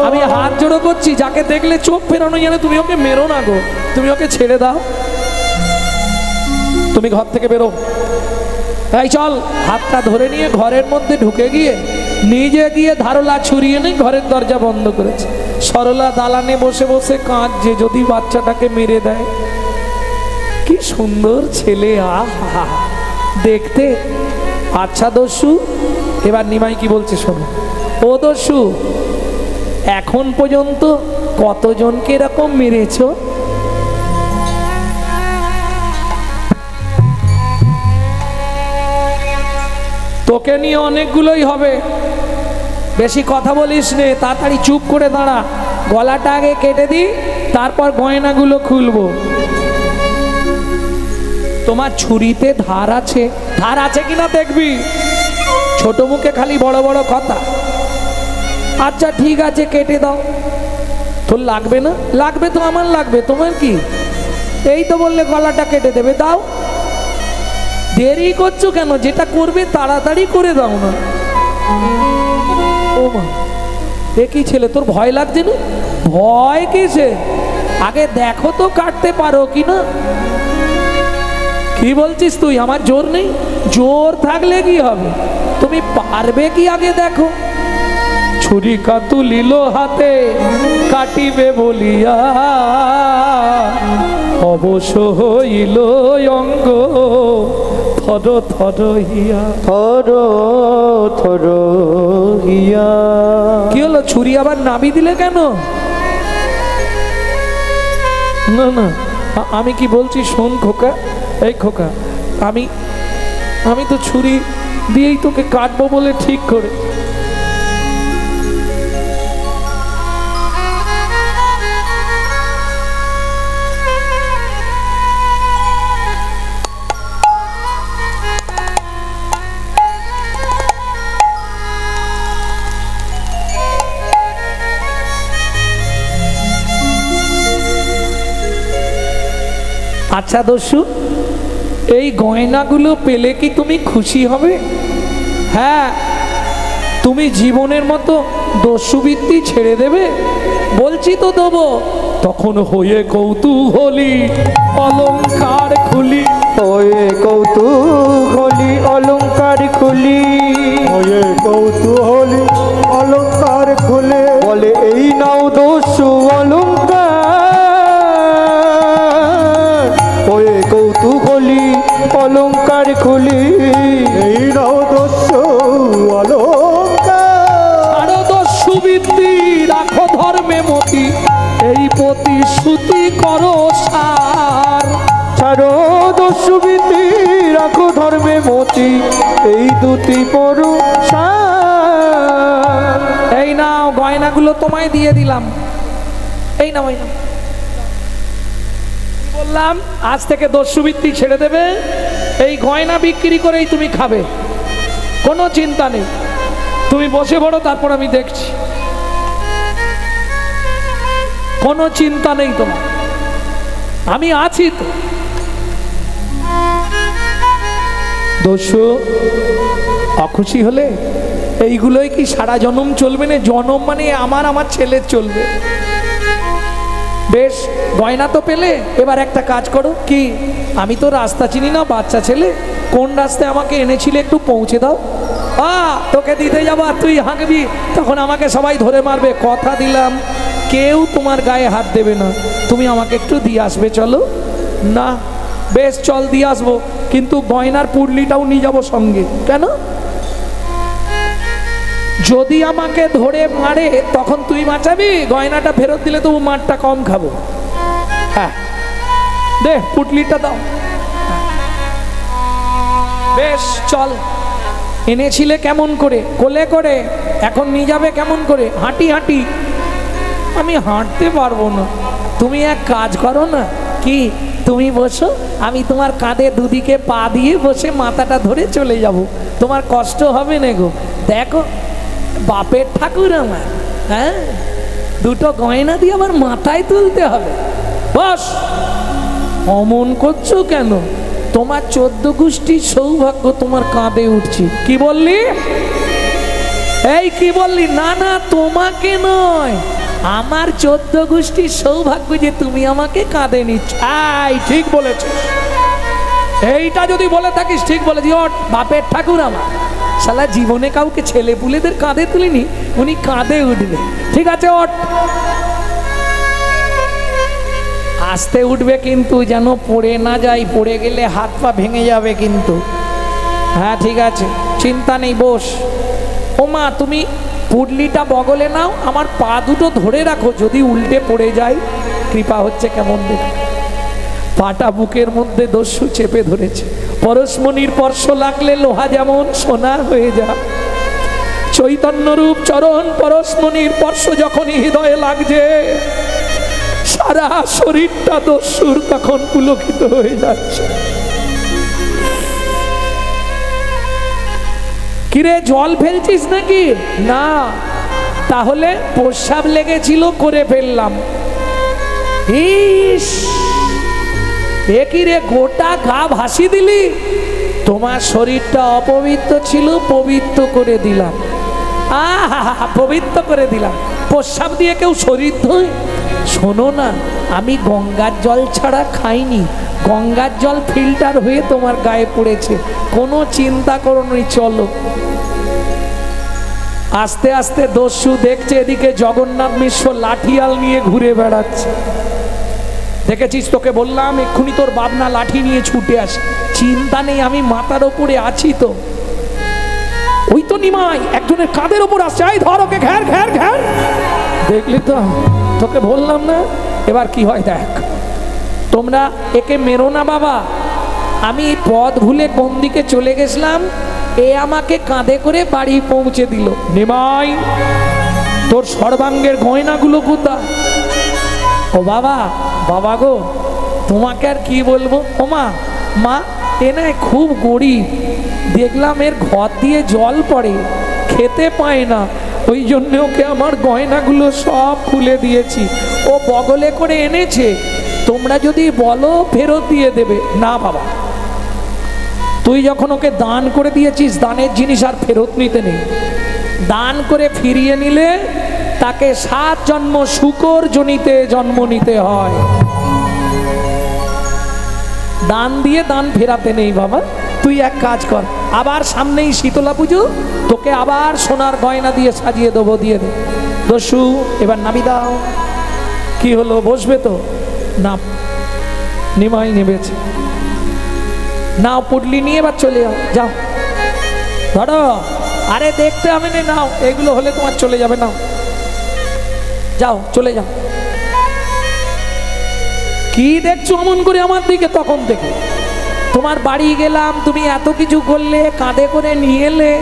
আমি হাত জোড়ো করছি, যাকে দেখলে চোখ ফেরানো জানে, তুমি ওকে মেরো না গো, তুমি ওকে ছেড়ে দাও। তুমি ঘর থেকে বেরো, এই চল। হাতটা ধরে নিয়ে ঘরের মধ্যে ঢুকে গিয়ে নিজে গিয়ে ধারলা ছুরি এনে ঘরের দরজা বন্ধ করেছে। সরলা দালানে বসে বসে কাঁদছে, যদি বাচ্চাটাকে মেরে দেয়। কি সুন্দর ছেলে, আহা দেখতে। আচ্ছা দস্যু, এবার নিমাই কি বলছে শোনো। ও দস্যু, এখন পর্যন্ত কতজনকে এরকম মেরেছো? তোকে নিয়ে অনেকগুলোই হবে, বেশি কথা বলিস নে, তাড়াতাড়ি চুপ করে দাঁড়া। গলাটা আগে কেটে দি, তারপর গয়নাগুলো খুলবো। তোমার ছুরিতে ধার আছে, ধার আছে কিনা দেখবি। ছোট মুখে খালি বড় বড় কথা। আচ্ছা ঠিক আছে, কেটে দাও। তোর লাগবে না? লাগবে তো, আমার লাগবে, তোমার কি? এই তো বললে গলাটা কেটে দেবে, দাও। দেরি করছো কেন? যেটা করবে তাড়াতাড়ি করে দাও না। ও মা, এ কি ছেলে, তোর ভয় লাগছে না? ভয় কিসে? আগে দেখো তো কাটতে পারো কি না। কি বলছিস তুই? আমার জোর নেই? জোর থাকলে কি হবে, তুমি পারবে কি আগে দেখো। ছুরি তুলিল হাতে কাটিবে বলিয়া, অবশ্য হইল অঙ্গ থর থর হিয়া। থর থর হিয়া। কি হলো, ছুরি আবার নাবি দিলে কেন? না না, আমি কি বলছি শোন খোকা। এই খোকা, আমি তো ছুরি দিয়েই তোকে কাটবো বলে ঠিক করে। আচ্ছা দস্যু, এই গয়নাগুলো পেলে কি তুমি খুশি হবে? হ্যাঁ, তুমি জীবনের মতো দস্যুবৃত্তি ছেড়ে দেবে? বলছি তো দেবো। তখন হয়ে কৌতূহলী অলংকার খুলি, হয়ে কৌতূহলী অলংকার খুলি, হয়ে কৌতূহলী অলংকার খুলে বলে এই নাও দস্যু অলংকার। হয়ে কৌতূহলী অলংকার খুলি, এই নাও দস্যু অলংকার। আরো দস্যুবৃত্তি রাখো ধর্মে মতি, এই প্রতিশ্রুতি করো সার। ছাড়ো দস্যুবৃত্তি রাখো ধর্মে মতি, এই দুটি পুরুষার। এই নাও গয়নাগুলো তোমায় দিয়ে দিলাম, এই নাও, এই নাও। বললাম আজ থেকে দস্যুবৃত্তি ছেড়ে দেবে, এই গয়না বিক্রি করেই তুমি খাবে, কোনো চিন্তা নেই। তুমি বসে পড়ো, তারপর আমি দেখছি। কোনো চিন্তা নেই তোমার, আমি আছি তো। দস্যু অখুশি হলে এইগুলোই কি সারা জনম চলবে না? জনম মানে আমার ছেলের চলবে। বেশ, গয়না তো পেলে, এবার একটা কাজ করো। কি? আমি তো রাস্তা চিনি না, বাচ্চা ছেলে, কোন রাস্তায় আমাকে এনেছিলে একটু পৌঁছে দাও। তোকে দিতে যাবো আর তুই হাঁকবি, তখন আমাকে সবাই ধরে মারবে। কথা দিলাম কেউ তোমার গায়ে হাত দেবে না, তুমি আমাকে একটু দিয়ে আসবে। চলো না, বেশ চল দিয়ে আসবো, কিন্তু গয়নার পুডলিটাও নিয়ে যাবো সঙ্গে। কেন? যদি আমাকে ধরে মারে তখন তুই বাঁচাবি, গয়নাটা ফেরত দিলে তবু মারটা কম খাবো। হ্যাঁ, দে পুটলিটা দাও। বেশ চল। এনেছিলে কেমন করে? কোলে করে। এখন নিয়ে যাবে কেমন করে? হাঁটি হাঁটি। আমি হাঁটতে পারবো না। তুমি এক কাজ করো না। কি? তুমি বসো, আমি তোমার কাঁধে দুদিকে পা দিয়ে বসে মাথাটা ধরে চলে যাব, তোমার কষ্ট হবে না গো। দেখো বাপের ঠাকুর আমার, হ্যাঁ, দুটো গয়না দিয়ে আবার মাথায় তুলতে হবে। বস। অমন করছো কেন? তোমার 14 গোষ্ঠীর সৌভাগ্য তোমার কাঁধে উঠছি। কি বললি? এই কি বললি? না না, তোমাকে নয়, আমার 14 গোষ্ঠীর সৌভাগ্য যে তুমি আমাকে কাঁধে নিচ্ছ। ঠিক বলেছিস, এইটা যদি বলে থাকিস ঠিক বলেছি। ওর বাপের ঠাকুর আমার, শালা জীবনে কাউকে ছেলে পুলেদের কাঁধে তুলিনি, উনি কাঁধে উঠবে। ঠিক আছে, ওঠ। আস্তে উঠবে কিন্তু, যেন পড়ে না যাই, পড়ে গেলে হাত পা ভেঙে যাবে কিন্তু। হ্যাঁ ঠিক আছে, চিন্তা নেই, বস। ও মা, তুমি পুডলিটা বগলে নাও, আমার পা দুটো ধরে রাখো, যদি উল্টে পড়ে যায়। কৃপা হচ্ছে কেমন দেখো। পাটা বুকের মধ্যে দস্যু চেপে ধরেছে। পরশমণির স্পর্শ লাগলে লোহা যেমন সোনা হয়ে যায়। চৈতন্যরূপ চরণ পরশমণির স্পর্শ যখনই হৃদয়ে লাগছে, সারা শরীরটা দস্যুর তখন পুলকিত হয়ে যাচ্ছে। কিরে, জল ফেলছিস নাকি? না। তাহলে প্রস্রাব লেগেছিল, করে ফেললাম। ইস, এ কি রে, গোটা গা ভাসি দিলি। তোমার শরীরটা অপবিত্র ছিল, পবিত্র করে দিলাম। পবিত্র করে দিলাম। প্রস্রাব দিয়ে কেউ শরীর ধোয়? শোনো না, আমি গঙ্গার জল ছাড়া খাইনি, গঙ্গার জল ফিল্টার হয়ে তোমার গায়ে পড়েছে, কোনো চিন্তা করো নি। চলো। আস্তে আস্তে দস্যু দেখছে এদিকে জগন্নাথ মিশ্র লাঠিয়াল নিয়ে ঘুরে বেড়াচ্ছে। দেখেছিস, তোকে বললাম এক্ষুনি তোর বাবনা লাঠি নিয়ে ছুটে আসে। চিন্তা নেই, আমি মাথার ওপরে আছি তো। ওই তো নিমাই একজনের কাঁধের ওপর আসছে। এই ধর ওকে, ঘ্যার ঘ্যার ঘ্যার। দেখলি তো, তোকে বললাম না। এবার কি হয় দেখ। তোমরা একে মেরো না বাবা, আমি পথ ভুলে কোন দিকে চলে গেছিলাম, এ আমাকে কাঁধে করে বাড়ি পৌঁছে দিল। নিমাই, তোর সর্বাঙ্গের গয়নাগুলো কোথায়? ও বাবা, বাবা গো, তোমাকে আর কি বলবো। ও মা, মা, এ না খুব গরিব, দেখলাম এর ঘর দিয়ে জল পড়ে, খেতে পায় না, ওই জন্য ওকে আমার গয়নাগুলো সব খুলে দিয়েছি, ও বগলে করে এনেছে, তোমরা যদি বলো ফেরত দিয়ে দেবে। না বাবা, তুই যখন ওকে দান করে দিয়েছিস, দানের জিনিস আর ফেরত নিতে নেই। দান করে ফিরিয়ে নিলে তাকে 7 জন্ম শূকর জনিতে জন্ম নিতে হয়। দান দিয়ে দান ফেরাতে নেই বাবা। তুই এক কাজ কর, আবার সামনেই শীতলা পুজো, তোকে আবার সোনার গয়না দিয়ে সাজিয়ে দেবো, দিয়ে দে। দস্যু, এবার নামি দাও। কি হলো, বসবে তো? না, নিমাই নেবেছে। নাও পুডলি নিয়ে এবার চলে যাও। যাও, ধরো। আরে দেখতে হবে না, নাও, এগুলো হলে তোমার চলে যাবে। নাও, যাও, চলে যাও। কি দেখছো অমন করে আমার দিকে? তখন থেকে তোমার বাড়ি গেলাম, তুমি এত কিছু করলে, কাঁধে করে নিয়ে এলে,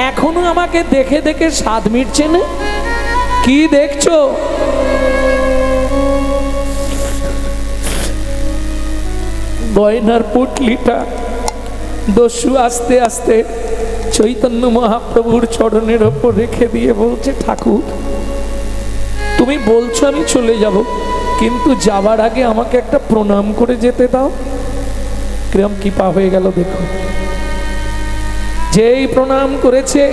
এখনো আমাকে দেখে দেখে স্বাদ মিটছে না। কি দেখছো? গয়নার পুটলিটা দস্যু আস্তে আস্তে চৈতন্য মহাপ্রভুর চরণের ওপর রেখে দিয়ে বলছে, ঠাকুর, তুমি বলছো আমি চলে যাব, কিন্তু যাবার আগে আমাকে একটা প্রণাম করে যেতে দাও। কিরম কৃপা হয়ে গেল দেখো। যেই প্রণাম করেছে,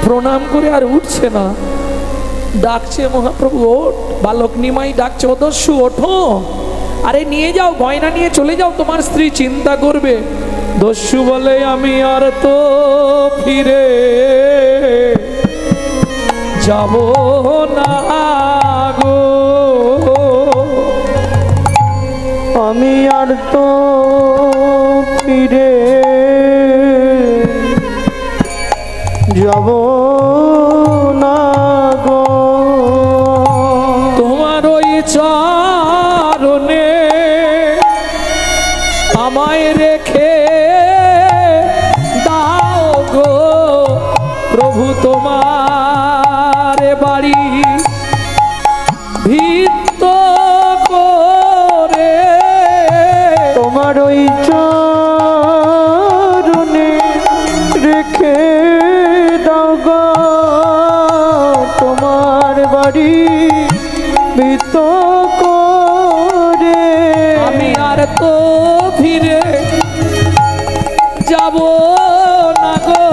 প্রণাম করে আর উঠছে না, ডাকছে মহাপ্রভু ওঠ, বালক নিমাই ডাকছে, ও দস্যু ওঠো, আরে নিয়ে যাও গয়না নিয়ে চলে যাও, তোমার স্ত্রী চিন্তা করবে। দস্যু বলে আমি আর তো ফিরে যাব না গো, আমি আর তো ফিরে যাব না গো, তোমার ওই চরণে আমায় রেখে দাও গো প্রভু, তোমার বাড়ি ভিত্ত করে, তোমার ওই চরণে রেখে দাও গো তোমার বাড়ি ভিত করে, আমি আর তো ফিরে যাব না গো,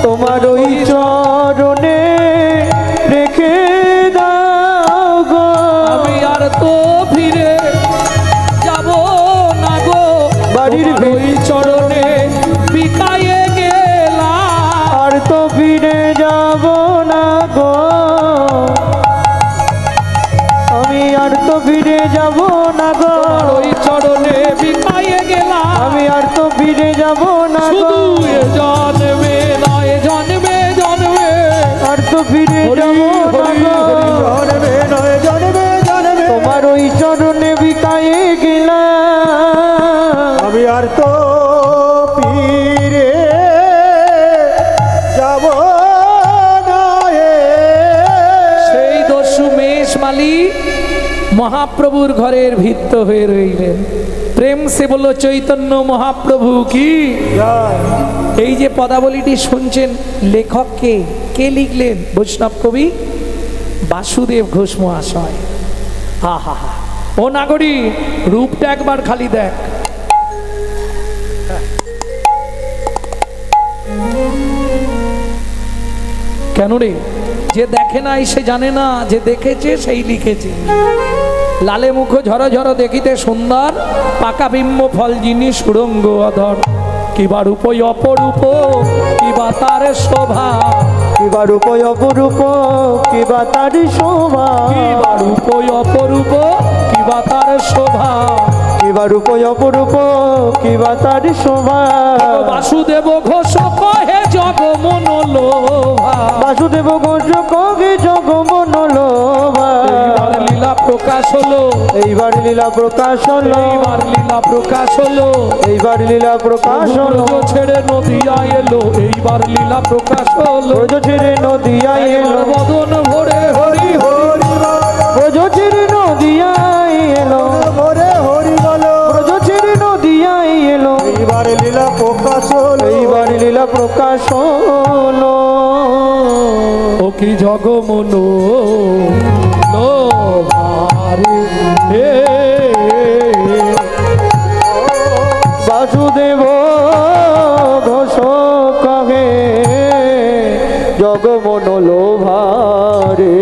তোমার ওই চরণে রেখে দাও গো, আমি আর তো ফিরে যাব না গো, বাড়ির ওই চরণে বিকায়ে গেলাম, আর তো ফিরে যাব না গো, আমি আর তো ফিরে যাব না গো, ওই চরণে বিকায়ে গেলাম, আমি আর তো ফিরে যাব না গো, শুধু এ জন্মে নয় জন্মে জন্মে, আর তো ফিরে যাব না গো, জন্মে নয় জন্মে জন্মে তোমার ওই চরণে বিকায়ে গেলাম, আমি আর তো ফিরে যাব না হে। সেই দস্যু মেষ মালি মহাপ্রভুর ঘরের ভিত্ত হয়ে রইলেন। প্রেম সে বলল চৈতন্য মহাপ্রভু কি। জয়। এই যে পদাবলীটি শুনছেন, লেখক কে, কে লিখলেন? বৈষ্ণব কবি বাসুদেব ঘোষ মহাশয়। হা হা হা, ও নাগরী রূপটা একবার খালি দেখ। কেন রে? যে দেখে নাই সে জানে না, যে দেখেছে সেই লিখেছে। লালে মুখ ঝর ঝর দেখিতে সুন্দর, পাকা বিম্ব ফল যিনি সুরঙ্গ অধর, কিবা রূপ অপরূপ কিবা তার শোভা, কিবা রূপ অপরূপ কিবা তার শোভা, কিবা রূপ অপরূপ কিবা তার শোভা, কিবা রূপ অপরূপ কিবা তার শোভা, বাসুদেব ঘোষ কহে জগমন লোভা, বাসুদেব ঘোষ কবে জগমন লোভা, এইবার লীলা প্রকাশ হলো, এইবার লীলা প্রকাশ হলো, এইবার লীলা প্রকাশ হলো, এইবার লীলা প্রকাশ হলো, ব্রজ ছেড়ে নদিয়া এলো, এইবার লীলা প্রকাশ হলো, ব্রজ ছেড়ে নদিয়ায় এলো, বদন ভরে হরি হরি, ব্রজ ছেড়ে নদিয়ায় এলো, ওরে হরি বলো, ব্রজ ছেড়ে নদিয়ায় এলো, এইবার লীলা প্রকাশ হলো, এইবার লীলা প্রকাশ হলো, ও কি জগমন লোভারে হে, বাসুদেব ঘোষ কহে জগমন লোভারে,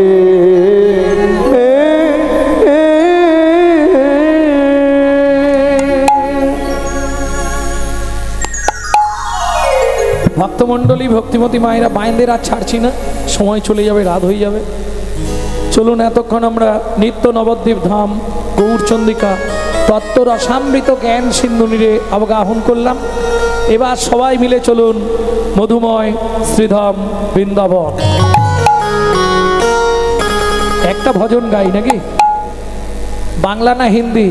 ভক্তমণ্ডলী ভক্তিমতী মায়েরা বাইন্দের আর ছাড়ছি না, সময় চলে যাবে, রাত হয়ে যাবে। চলুন এতক্ষণ আমরা নিত্য নবদ্বীপ ধাম গৌরচন্দিকা তত্ত্ব রসামৃত জ্ঞান সিন্ধু নীরে অবগাহন করলাম। এবার সবাই মিলে চলুন মধুময় শ্রীধাম বৃন্দাবন। একটা ভজন গাই নাকি? বাংলা না হিন্দি?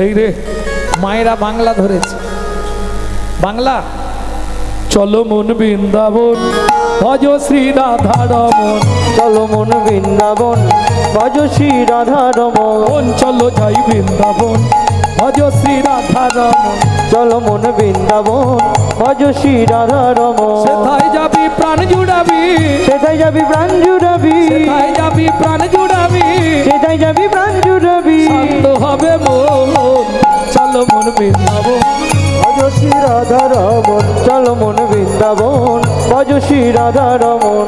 এই রে মায়েরা বাংলা ধরেছে। বাংলা। চলো মন বৃন্দাবন ভজ শ্রী রাধা রমন, চলো মন বৃন্দাবন ভজ শ্রী রাধা রমন, চলো যাই বৃন্দাবন ভজ শ্রী রাধা রমন, চলো মন বৃন্দাবন ভজ শ্রী রাধা রমন, সেথায় যাবি প্রাণ জুড়াবি, সেথায় যাবি প্রাণ জুড়াবি, সেথায় যাবি প্রাণ জুড়াবি, সেথায় যাবি প্রাণ জুড়াবি, শান্ত হবে মন, চলো মন বৃন্দাবন ভজ শ্রী রাধা রমন চলো মন বৃন্দাবন ভজ শ্রী রাধা রমন।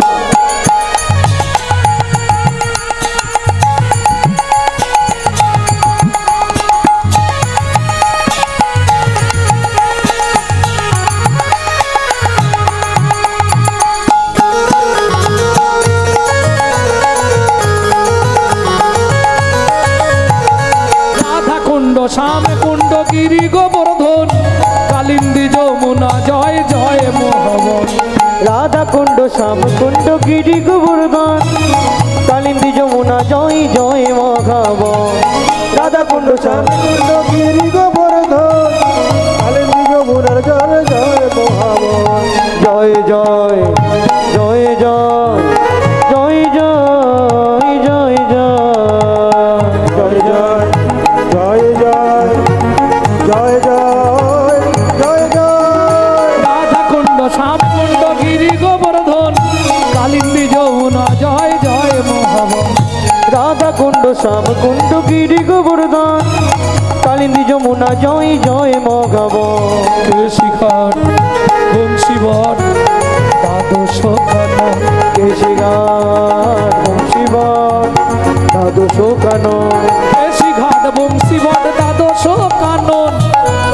শ্যাম কুণ্ড গিরি গোবর্ধন কালিন্দী যমুনা জয় জয় মোহন। রাধা কুণ্ড শ্যাম কুণ্ড গিরি গোবর্ধন কালিন্দী যমুনা জয় জয় মঘাবন। রাধা কুণ্ড শ্যাম কুণ্ড গিরি গোবর্ধন কালিন্দী যমুনার জয় জয় মহাবন। জয় জয় জয় জয় জয় জয় জয় জয় জয় জয় জয় জয় জয় জয় জয়। রাধা কুণ্ড শ্যাম কুণ্ড গিরি গোবর্ধন কালিন্দী যমুনা জয় জয় মোহন। রাধা কুণ্ড শ্যাম কুণ্ড গিরি গোবর্ধন কালিন্দী যমুনা জয় জয় মঘাবন। শিখর বংশীবর দ্বাদশ কানন কেশিঘাট বংশীবর দ্বাদশ কানন। ঘাট বংশীবর দ্বাদশ কানন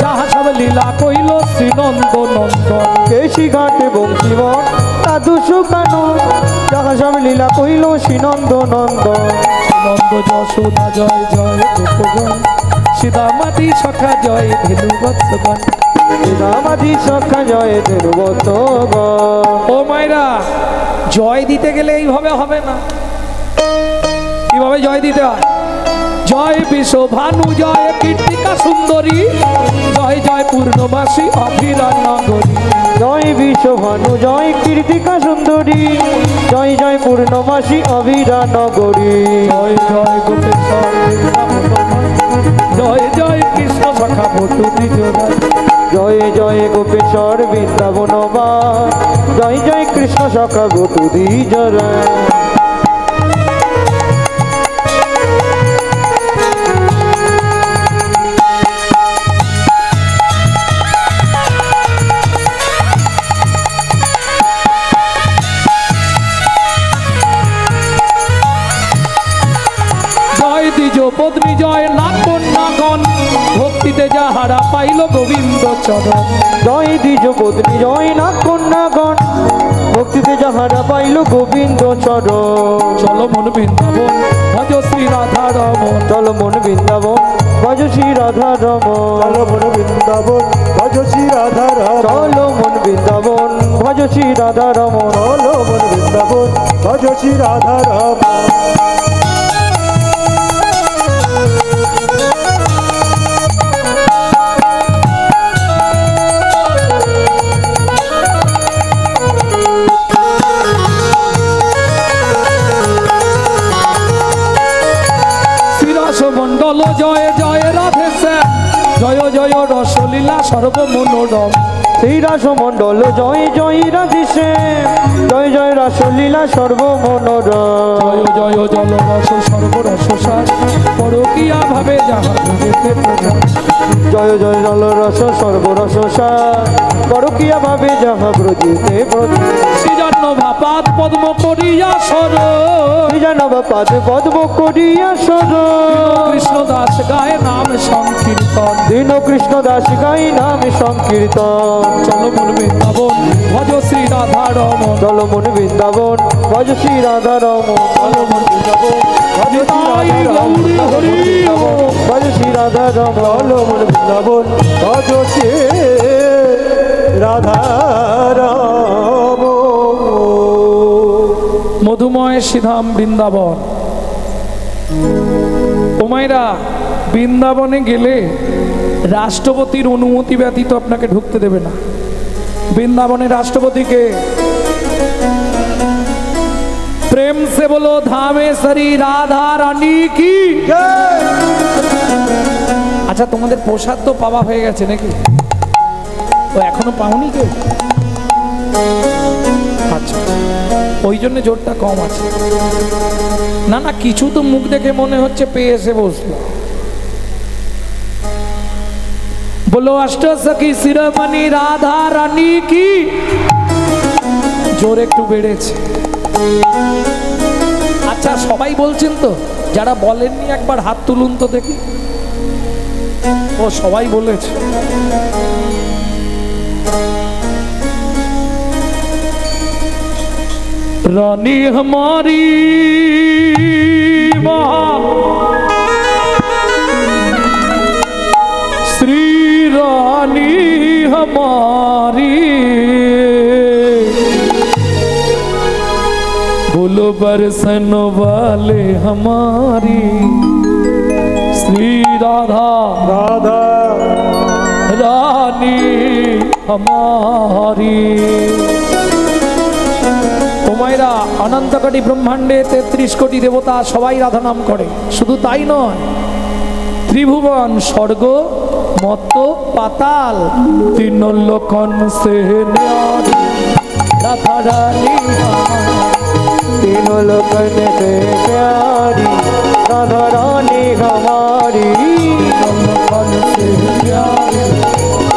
যাহা সব লীলা কইল শ্রীনন্দ নন্দন। কেশিঘাট বংশীবর দ্বাদশ কানন যাহা সব লীলা কইল শ্রীনন্দ নন্দন। নন্দ যশোদা জয় জয় গোপগণ সীতামাতি সখা জয় ধেনু বৎসগণ। রামাদি সখা জয় দেবতগণ। ও মায়েরা, জয় দিতে গেলে এইভাবে হবে না, কিভাবে জয় দিতে হয়? জয় বিশ্ব ভানু জয় কীর্তিকা সুন্দরী জয় জয় পূর্ণবাসী অভিরা নগরী। জয় বিশ্বভানু জয় কীর্তিকা সুন্দরী জয় জয় পূর্ণমাসী অভিরা নগরী। জয় জয় গোপেশ্বর জয় জয় কৃষ্ণ সখা বটু দ্বিজোড়া। জয় জয় গোপেশ্বর বৃন্দাবন জয় জয় কৃষ্ণ সখা গোটু দ্বিজরা। পত্নী জয় নাগন ভক্তিতে যাহারা পাইল গোবিন্দ চরণ। জয় দ্বিজ পত্নী জয় না কন্যাগণ ভক্তিতে যাহারা পাইল গোবিন্দ চরণ। চলো মন বৃন্দাবন ভজ শ্রী রাধা রমন। চলো মন বৃন্দাবন ভজ শ্রী রাধা রমন। চলো মন বৃন্দাবন ভজ শ্রী রাধা রমন। চলো মন বৃন্দাবন ভজ শ্রী রাধা রমন। চলো মন বৃন্দাবন ভজ শ্রী রাধা রমন। মন্ডল জয় জয় রাধে শ্যাম জয় জয় রসলীলা সর্বমনোরম। শ্রীরাস মন্ডল জয় জয় রাধে শ্যাম জয় জয় রাসলীলা সর্বমনোরম। জয় জয় জল রস সর্বরস সার পরকিয়া ভাবে যাহা ভুজেতে প্রধান। জয় জয় জল রস সর্বরস সার পরকিয়া ভাবে যাহা ব্রজিতে ব্রজ। সৃজন্য ভাপাত পদ্ম করিয়া সর জানব পাদ পদ্ম করিয়া সর। কৃষ্ণ দাস গায়ে নাম সংকীর্তন। দীন কৃষ্ণ দাস গাই নাম সংকীর্তন। চলো মন বৃন্দাবন ভজ শ্রী রাধা রমন। চলো মন বৃন্দাবন ভজ শ্রী রাধা রমন। চলো মন বৃন্দাবন ভজ শ্রী রাধা রমন। ভজ শ্রী রাধা রমন। চলো মন বৃন্দাবন ভজ শ্রী রাধা রমন। মধুময় শ্রীধাম বৃন্দাবন। ওমাইরা, বৃন্দাবনে গেলে রাষ্ট্রপতির অনুমতি ব্যতীত আপনাকে ঢুকতে দেবে না। বৃন্দাবনের রাষ্ট্রপতিকে প্রেম সে বলো ধামেশ্বরী রাধা রানী কি। আচ্ছা, তোমাদের প্রসাদ তো পাওয়া হয়ে গেছে নাকি? তো এখনো পাওনি কেউ? আচ্ছা, ওই জন্য জোরটা কম আছে। না না, কিছু তো মুখ দেখে মনে হচ্ছে পেয়ে এসে বসলো। बोलो अष्ट सखी शिरोमणि राधा रानी की জোর একটু বেড়েছে। আচ্ছা সবাই বলছেন তো, যারা বলেননি একবার হাত তুলুন তো দেখি। ও সবাই বলেছে। रानी हमारी श्री रानी हमारी बोलो बरसन वाले हमारी श्री राधा राधा रानी हमारी। তোমায়রা অনন্ত কোটি ব্রহ্মাণ্ডে ৩৩ কোটি দেবতা সবাই রাধা নাম করে। শুধু তাই নয়, ত্রিভুবন স্বর্গ মত্ত পাতাল তিন লোকন সে ন্যারি রাধা রানী तीनों लोकन से प्यारी राधा रानी हमारी। तीनों लोकन से न्यारी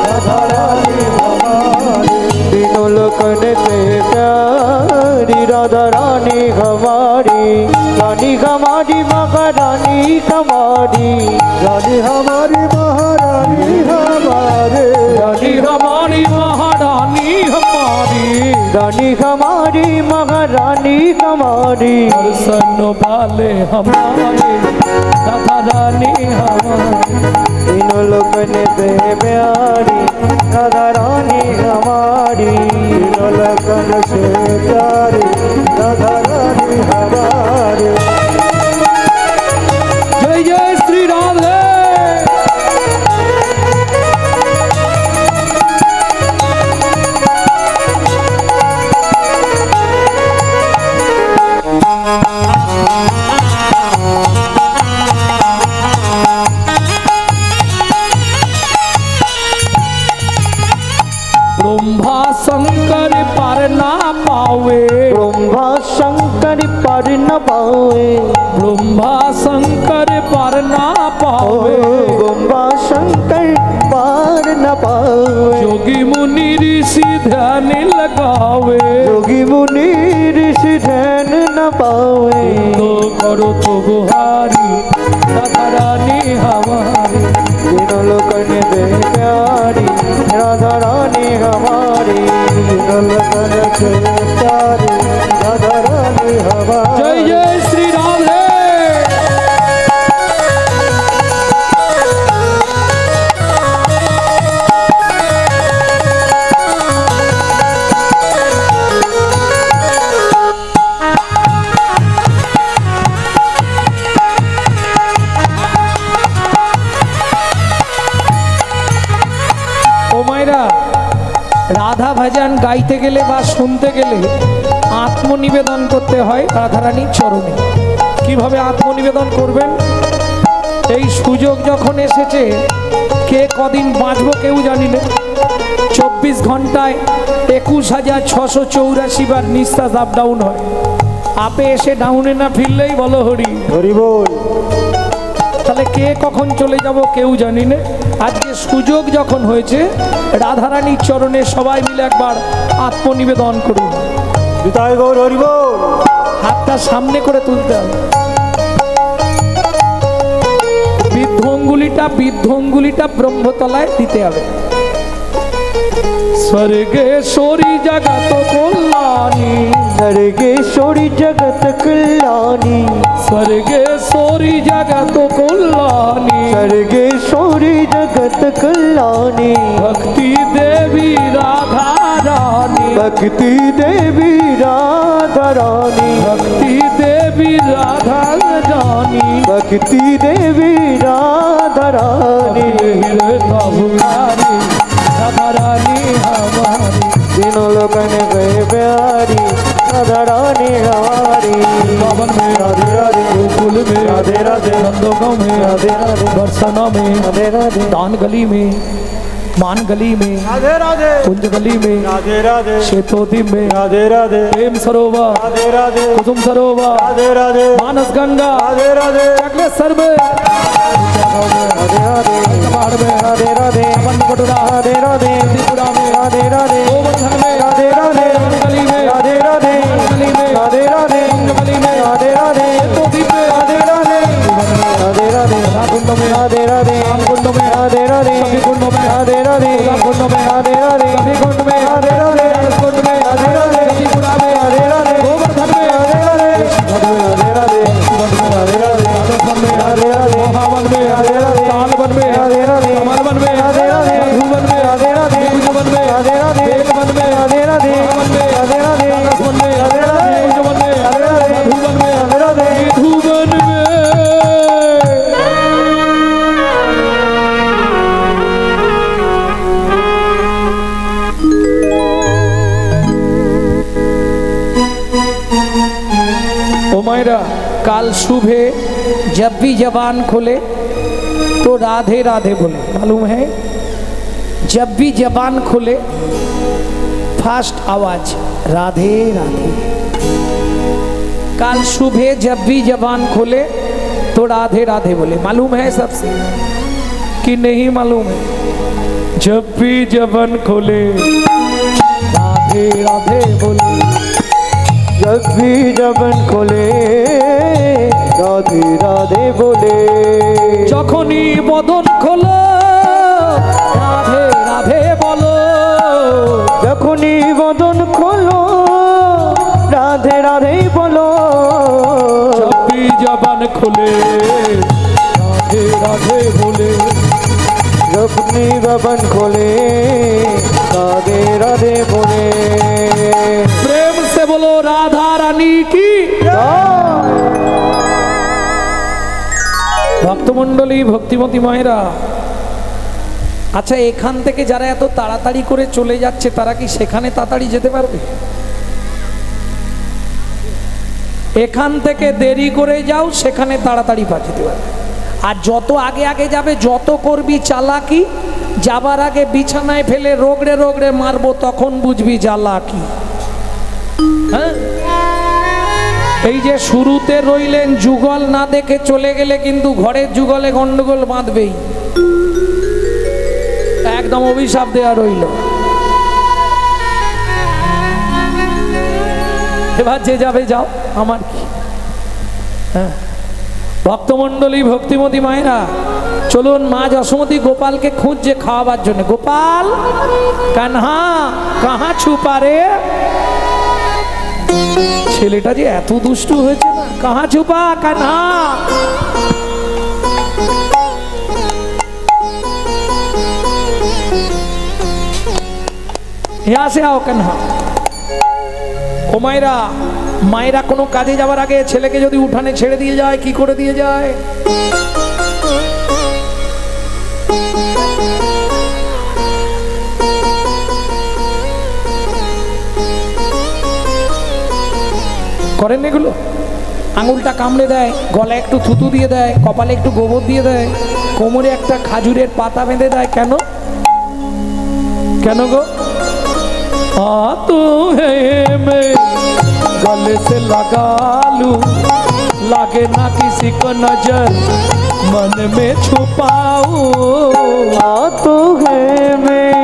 राधा रानी हमारी। तीनों लोकन से प्यारी राधा रानी हमारी। रानी हमारी महारानी हमारी। रानी हमारी महारानी हमारे। रानी हमारी महारानी हमारी। रानी हमारी महारानी हमारी। दर्शन वाले हमारे राधा रानी हमारी। तीनों लोकन से प्यारी राधा रानी हमारी। तीनों लोकन से प्यारी राधा रानी हमारी। जय जय श्री राधे। ब्रह्मा शंकर पर ना पावे। ब्रह्मा शंकर पर न पावे। ब्रह्मा शंकर पर ना पावे। ब्रह्मा शंकर पर न पावे। जोगी मुनि ऋषि ध्यान लगावे। जोगी मुनि ऋषि ध्यान न पावे। तो करो तो बुहारी राधा रानी हमारी। तीनों लोकन से प्यारी राधा रानी हमारी। तीनों लोकन से प्यारी राधा रानी हमारी। जय जय श्री राधे। রাধা ভজন গাইতে গেলে বা শুনতে গেলে আত্মনিবেদন করতে হয় রাধারানীর চরণে। কিভাবে আত্মনিবেদন করবেন? এই সুযোগ যখন এসেছে, কে কদিন বাঁচবো কেউ জানি না। 24 ঘন্টায় 21,684 বার নিঃশ্বাস আপ ডাউন হয়। আপে এসে ডাউনে না ফিরলেই বলো হরি হরি বল। তাহলে কে কখন চলে যাব কেউ জানি না। আজকে সুযোগ যখন হয়েছে, রাধারানীর চরণে সবাই মিলে একবার আত্মনিবেদন করুন। বিদায় গৌর হরি বল। হাতটা সামনে করে তুলতে হবে। বৃদ্ধ অঙ্গুলিটা ব্রহ্মতলায় দিতে হবে। स्वर्गेश्वरी जगत कल्याणी। स्वर्गेश्वरी जगत कल्याणी। स्वर्गेश्वरी जगत कल्याणी। स्वर्गेश्वरी जगत कल्याणी। भक्ति देवी राधा रानी। भक्ति देवी राधा रानी। भक्ति देवी राधा रानी। भक्ति देवी राधा रानी। हृदय राधा रानी हमारी। तीनों लोकन से प्यारी राधा रानी हमारी। पावन में राधे राधे। गोकुल में राधे राधे। नंदगांव में राधे राधे। बरसाना में राधे राधे। दान गली में मान गली में राधे राधे। कुंज गली में राधे राधे। शेतोदी में राधे राधे। प्रेम सरोवर राधे राधे। कुसुम सरोवर राधे राधे। मानस गंगा राधे राधे। चकलेश्वर में राधे राधे पहाड़ में राधे राधे बंद कटोरा राधे राधे त्रिपुरा में राधे राधे गोवर्धन में राधे राधे गली में राधे राधे गली में राधे राधे गली में राधे राधे तो दीप में राधे राधे राधे राधे कुंड में राधे राधे कुंड में राधे राधे सभी कुंड में राधे राधे कुंड में राधे राधे सभी कुंड में राधे राधे कुंड में राधे राधे त्रिपुरा में राधे राधे गोवर्धन में राधे राधे राधे राधे राधे राधे राजस्थान में राधे राधे मोहावन में राधे राधे तालवन में राधे राधे कमलवन में राधे राधे मधुवन में राधे राधे बीजवन में राधे राधे बेलवन में राधे राधे मोहावन में राधे राधे राजस्थान में राधे राधे बीजवन में राधे राधे मधुवन में राधे राधे मधुवन में ओ मायरा काल सुबह जब भी जबान खोले तो राधे राधे बोले, मालूम है? जब भी जबान खोले फास्ट आवाज राधे राधे। काल सुबह जब भी जबान खोले तो राधे राधे बोले, मालूम है सबसे कि नहीं मालूम है? जब भी जबान खोले राधे राधे बोले, जब भी जबन खोले राधे राधे बोले, যখনই বদন খোলো রাধে রাধে বলো, যখনই বদন খোলো রাধে রাধে বলো, জবি জবান খোলে রাধে রাধে বলে, যখনই জবান খোলে রাধে রাধে বলে। প্রেম সে বলো রাধা রানী কি। ভক্তমণ্ডলী ভক্তিমতী মায়েরা, আচ্ছা এখান থেকে যারা এত তাড়াতাড়ি করে চলে যাচ্ছে তারা কি সেখানে তাড়াতাড়ি যেতে পারবে? এখান থেকে দেরি করে যাও সেখানে তাড়াতাড়ি যেতে পারবে। আর যত আগে আগে যাবে যত করবি চালাকি, যাবার আগে বিছানায় ফেলে রোগড়ে রোগড়ে মারবো তখন বুঝবি জ্বালা কি। হ্যাঁ, এই যে শুরুতে রইলেন যুগল না দেখে চলে গেলে কিন্তু ঘরের যুগলে গন্ডগোল বাঁধবেই, একদম অভিশাপ দেওয়া রইল। এবার যে যাবে যাও, আমার কি। হ্যাঁ, ভক্তমণ্ডলী ভক্তিমতী মায়েরা, চলুন মা যশোমতী গোপালকে খুঁজছে খাওয়াবার জন্য। গোপাল কানহা কাহা ছুপা রে, ছেলেটা যে এত দুষ্টু হয়েছে না, কাহা ছুপা কানহা। यहाँ से आओ কানহা। ও মায়েরা, মায়েরা কোনো কাজে যাওয়ার আগে ছেলেকে যদি উঠানে ছেড়ে দিয়ে যায় কি করে দিয়ে যায়? করেন এগুলো? আঙুলটা কামড়ে দেয়, গলায় একটু থুতু দিয়ে দেয়, কপালে একটু গোবর দিয়ে দেয়, কোমরে একটা খাজুরের পাতা বেঁধে দেয়। কেন কেন গো? तू है मैं गले से लगा लूं, लागे ना किसी को नजर मन में छुपाऊं। तो है मैं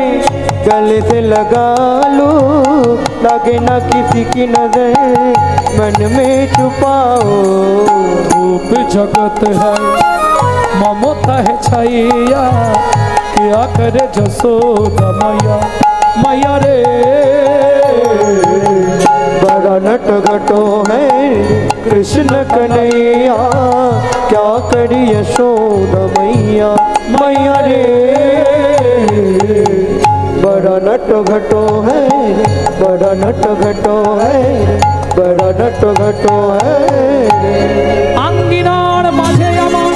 गले से लगा लूं, लागे ना किसी की नजर मन में छुपाओ। रूप जगत है ममता है छैया, क्या करे जसोदा मैया मैया रे। बड़ा नट घटो है कृष्ण कन्हैया, क्या करी यशोदा मैया मैया रे। बड़ा नट घटो है, बड़ा नट घटो है, बड़ा नट घटो है। আঙ্গিনার মাঝে আমার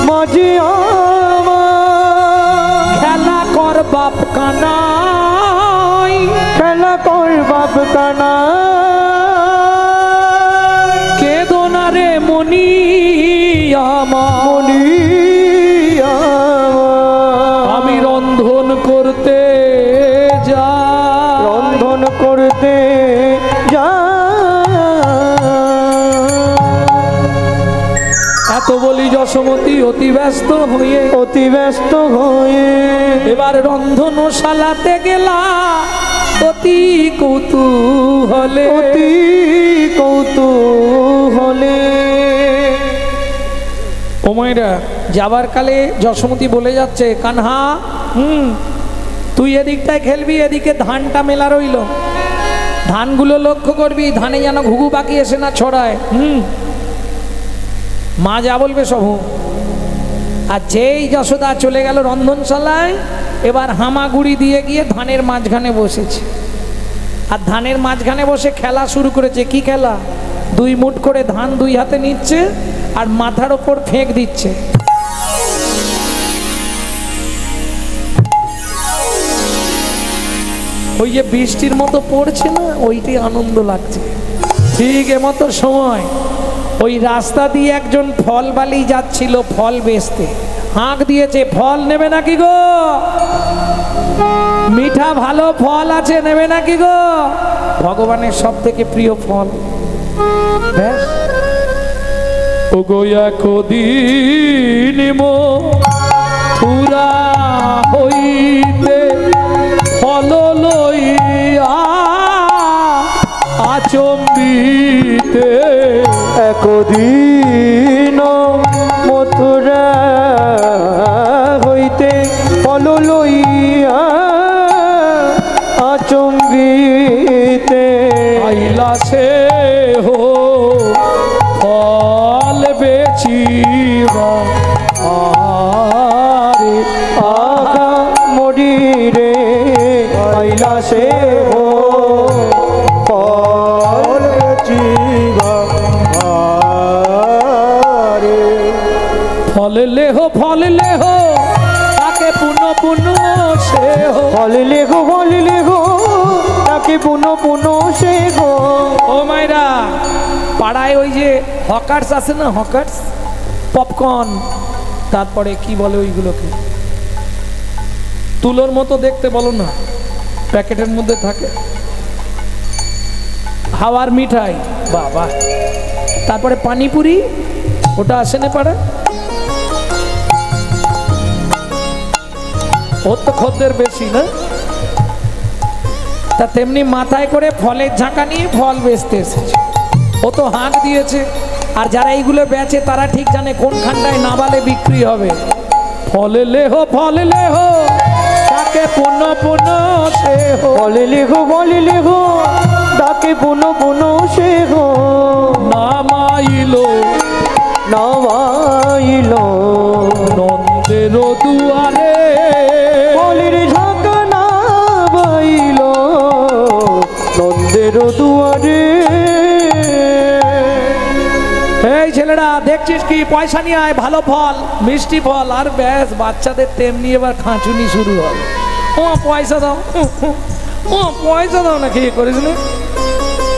মাঝে আমার খেলা কর বাপ কানাই, খেলা কর বাপ কানা। কেদো না রে মনি আমার, আমি রন্ধন করতে যা, রন্ধন করতে যা। যশোমতী অতি ব্যস্ত হয়ে অতি ব্যস্ত হয়ে এবার রন্ধনশালাতে গেলা অতি কৌতূহলে অতি কৌতূহলে। ওমাইরা যাবার কালে যশোমতী বলে যাচ্ছে, কানহা তুই এদিকটায় খেলবি, এদিকে ধানটা মেলা রইল, ধানগুলো লক্ষ্য করবি, ধানে যেন ঘুঘু পাখি এসে না ছড়ায়। মা যা বলবে সব। আর যেই যশোদা চলে গেল রন্ধনশালায়, এবার হামাগুড়ি দিয়ে গিয়ে ধানের মাঝখানে বসেছে। আর ধানের মাঝখানে বসে খেলা শুরু করেছে। কি খেলা? 2 মুঠ করে ধান 2 হাতে নিচ্ছে আর মাথার ওপর ফেঁক দিচ্ছে। ওই যে বৃষ্টির মতো পড়ছে না, ওইটাই আনন্দ লাগছে। ঠিক এমতো সময় ওই রাস্তা দিয়ে একজন ফল বালি যাচ্ছিল ফল বেচতে, হাঁক দিয়েছে, ফল নেবে নাকি গো? মিঠা ভালো ফল আছে, নেবে নাকি গো? ভগবানের সব থেকে প্রিয় ফল। ব্যাস, ও গো একদিন মথুরা হইতে ফল লইয়া আচম্বিতে, একদিন মথুরা হইতে ফল লইয়া আচম্বিতে, আইলা সে হো ফল বেচিবা আরে আগা মরি রে, আইলা সে হো ফল বেচিবা আরে। ফল লেহো তাকে পুনঃ সে হো, ফল লেগো তাকে পুনঃ সে গো। ও মাইরা, পাড়ায় ওই যে হকার্স আছে না, হকার্স, পপকর্ন, তারপরে কি বলে ওইগুলোকে, তুলোর মতো দেখতে, বলো না, প্যাকেটের মধ্যে থাকে, হাওয়ার মিঠাই, বাবা, তারপরে পানিপুরি, ওটা আসে না পাড়া, ওর তো খদ্দের বেশি না, তা তেমনি মাথায় করে ফলের ঝাঁকা নিয়ে ফল বেচতে এসেছে। ও তো হাঁক দিয়েছে, আর যারা এইগুলো বেচে তারা ঠিক জানে কোনখানটায় নাবালে বিক্রি হবে। ফল লেহো তাকে পুনঃ সে হো, ফল লেগো তাকে পুনঃ সে গো। নামাইলো নন্দের দুয়ারে, ফলের ঝাঁকা নামাইল নন্দের দুয়ারে। এই ছেলেরা দেখছিস কি, পয়সা নিয়ে আয়, ভালো ফল, মিষ্টি ফল। আর ব্যাস, বাচ্চাদের তেমনি এবার খাঁচুনি শুরু হবে। ও পয়সা দাও, ও পয়সা দাও না, খেয়ে করিস না,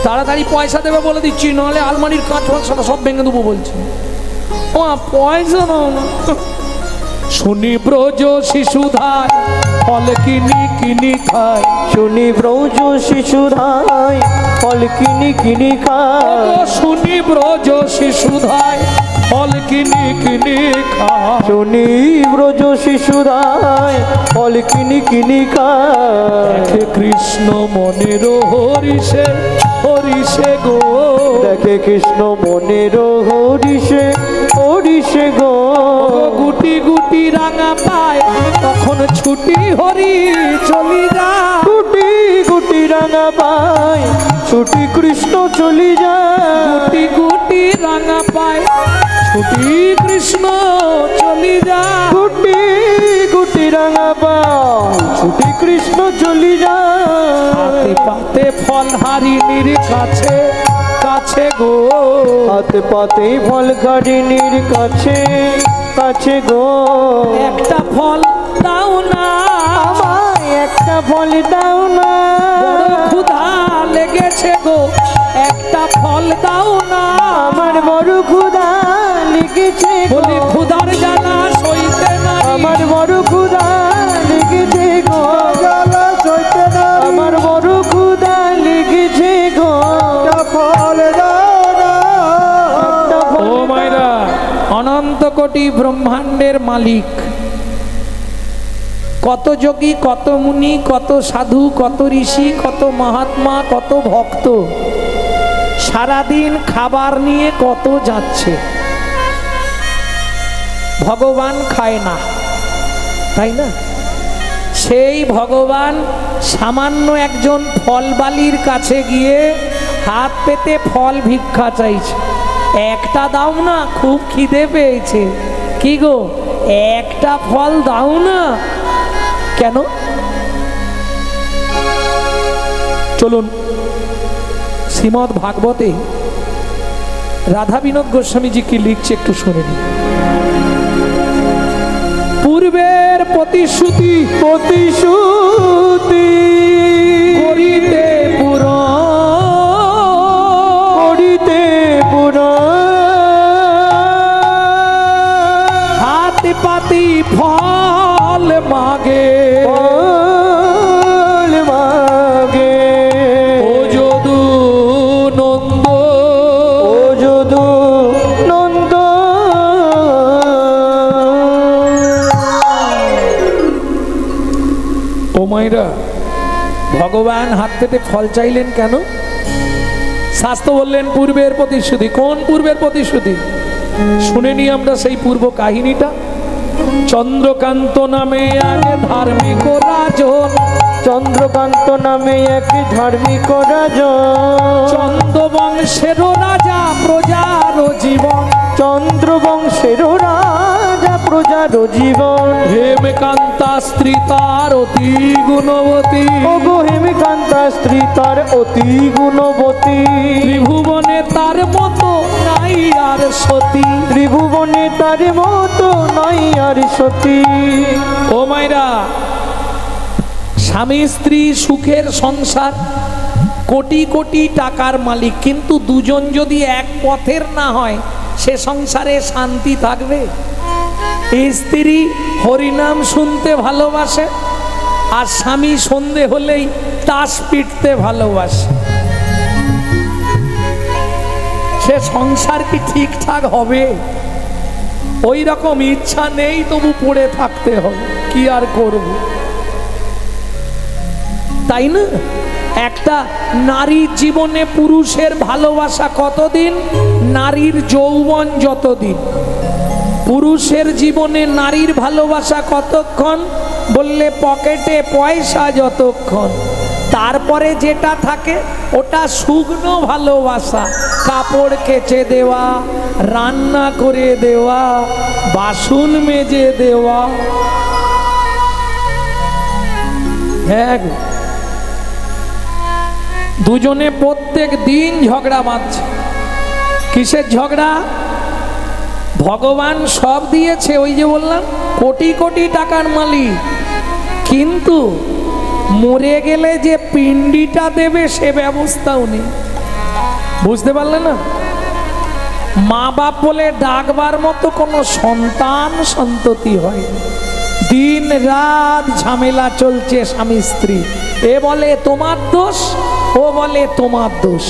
তাড়াতাড়ি পয়সা দেবে বলে দিচ্ছি, নাহলে আলমারির কাঁচ ফাঁচ সব ভেঙে দেবো বলছি। ও পয়সা দাও না। শুনি ব্রজ শিশুধায় ফল কিনি খায়, শুনি ব্রজ শিশুধায় ফল কিনি খায়, শুনি ব্রজ শিশুধায় ফল কিনি খায়, শুনি ব্রজ শিশুধায় ফল কিনি খায়। দেখে কৃষ্ণ মনের হরিষে গো, দেখে কৃষ্ণ মনের হরিষে গো। গুটি গুটি রাঙা পায় তখন ছুটি হরি চলি যায়, গুটি রাঙা পায় ছুটি কৃষ্ণ চলি যায়, গুটি রাঙা পায় ছুটি কৃষ্ণ চলি যায়, গুটি রাঙা পায় ছুটি কৃষ্ণ চলি যায়। পাতে ফল হারিণীর কাছে গো, হাতে পাতে ফল হারিণীর কাছে গো। একটা ফল দাও না আমায়, একটা ফল দাও না, বড় ক্ষুধা লেগেছে গো, একটা ফল দাও না, আমার বড় ক্ষুধা লেগেছে গো। বলি ক্ষুধার জ্বালা সইতে না, আমার বড় ক্ষুধা লেগেছে গো, আমার বড় ক্ষুধা লেগেছে গো। ও মাইরা, অনন্ত কোটি ব্রহ্মাণ্ডের মালিক, কত যোগী, কত মুনি, কত সাধু, কত ঋষি, কত মহাত্মা, কত ভক্ত সারাদিন খাবার নিয়ে কত যাচ্ছে। ভগবান খায় না, তাই না? সেই ভগবান সামান্য একজন ফলবালির কাছে গিয়ে হাত পেতে ফল ভিক্ষা চাইছে। একটা দাও না, খুব খিদে পেয়েছে। কি গো, একটা ফল দাও না। কেন? চলুন শ্রীমদ্ ভাগবতে রাধা বিনোদ গোস্বামীজি কি লিখছে একটু শুনে নিন। পূর্বের প্রতিশ্রুতি প্রতিশ্রুতি করিতে করিতে হাতে পাতি ফল মাগে মাগে ও যদু নন্দ ও যদু নন্দ। ও মাইরা, ভগবান হাত পেতে ফল চাইলেন কেন? শাস্ত্র বললেন পূর্বের প্রতিশ্রুতি। কোন পূর্বের প্রতিশ্রুতি? শুনে নি আমরা সেই পূর্ব কাহিনীটা। চন্দ্রকান্ত নামে এক ধার্মিক রাজন, চন্দ্রকান্ত নামে এক ধার্মিক রাজন, চন্দ্রবংশের রাজা প্রজার জীবন, চন্দ্রবংশের রাজা প্রজার জীবন। হেমকান্তা স্ত্রী তার অতি গুণবতী, ওগো হেমকান্তা স্ত্রী তার অতি গুণবতী। ত্রিভুবনে তার মতো নাই আর সতী, ত্রিভুবনে তার মতো নাই আর সতী। ও মাইরা, স্বামী স্ত্রী সুখের সংসার, কোটি কোটি টাকার মালিক, কিন্তু দুজন যদি এক পথের না হয় সে সংসারে শান্তি থাকবে? স্ত্রী হরিনাম শুনতে ভালোবাসে আর স্বামী সন্ধে হলেই তাস পিটতে ভালোবাসে, সে সংসার কি ঠিকঠাক হবে? ওই রকম ইচ্ছা নেই, তবু পড়ে থাকতে হবে, কি আর করব, তাই না? একটা নারীর জীবনে পুরুষের ভালোবাসা কতদিন? নারীর যৌবন যতদিন। পুরুষের জীবনে নারীর ভালোবাসা কতক্ষণ? বললে পকেটে পয়সা যতক্ষণ। তারপরে যেটা থাকে ওটা শুকনো ভালোবাসা, কাপড় কেচে দেওয়া, রান্না করে দেওয়া, বাসন মেজে দেওয়া। হ্যাঁ, দুজনে প্রত্যেক দিন ঝগড়া বাঁধছে। কিসের ঝগড়া? ভগবান সব দিয়েছে, ওই যে বললাম কোটি কোটি টাকার মালিক, কিন্তু মরে গেলে যে পিণ্ডিটা দেবে সে ব্যবস্থাও নেই। বুঝতে পারলে না? মা বাপ বলে ডাকবার মতো কোনো সন্তান সন্ততি হয়, দিন রাত ঝামেলা চলছে স্বামী স্ত্রী। এ বলে তোমার দোষ, ও বলে তোমার দোষ।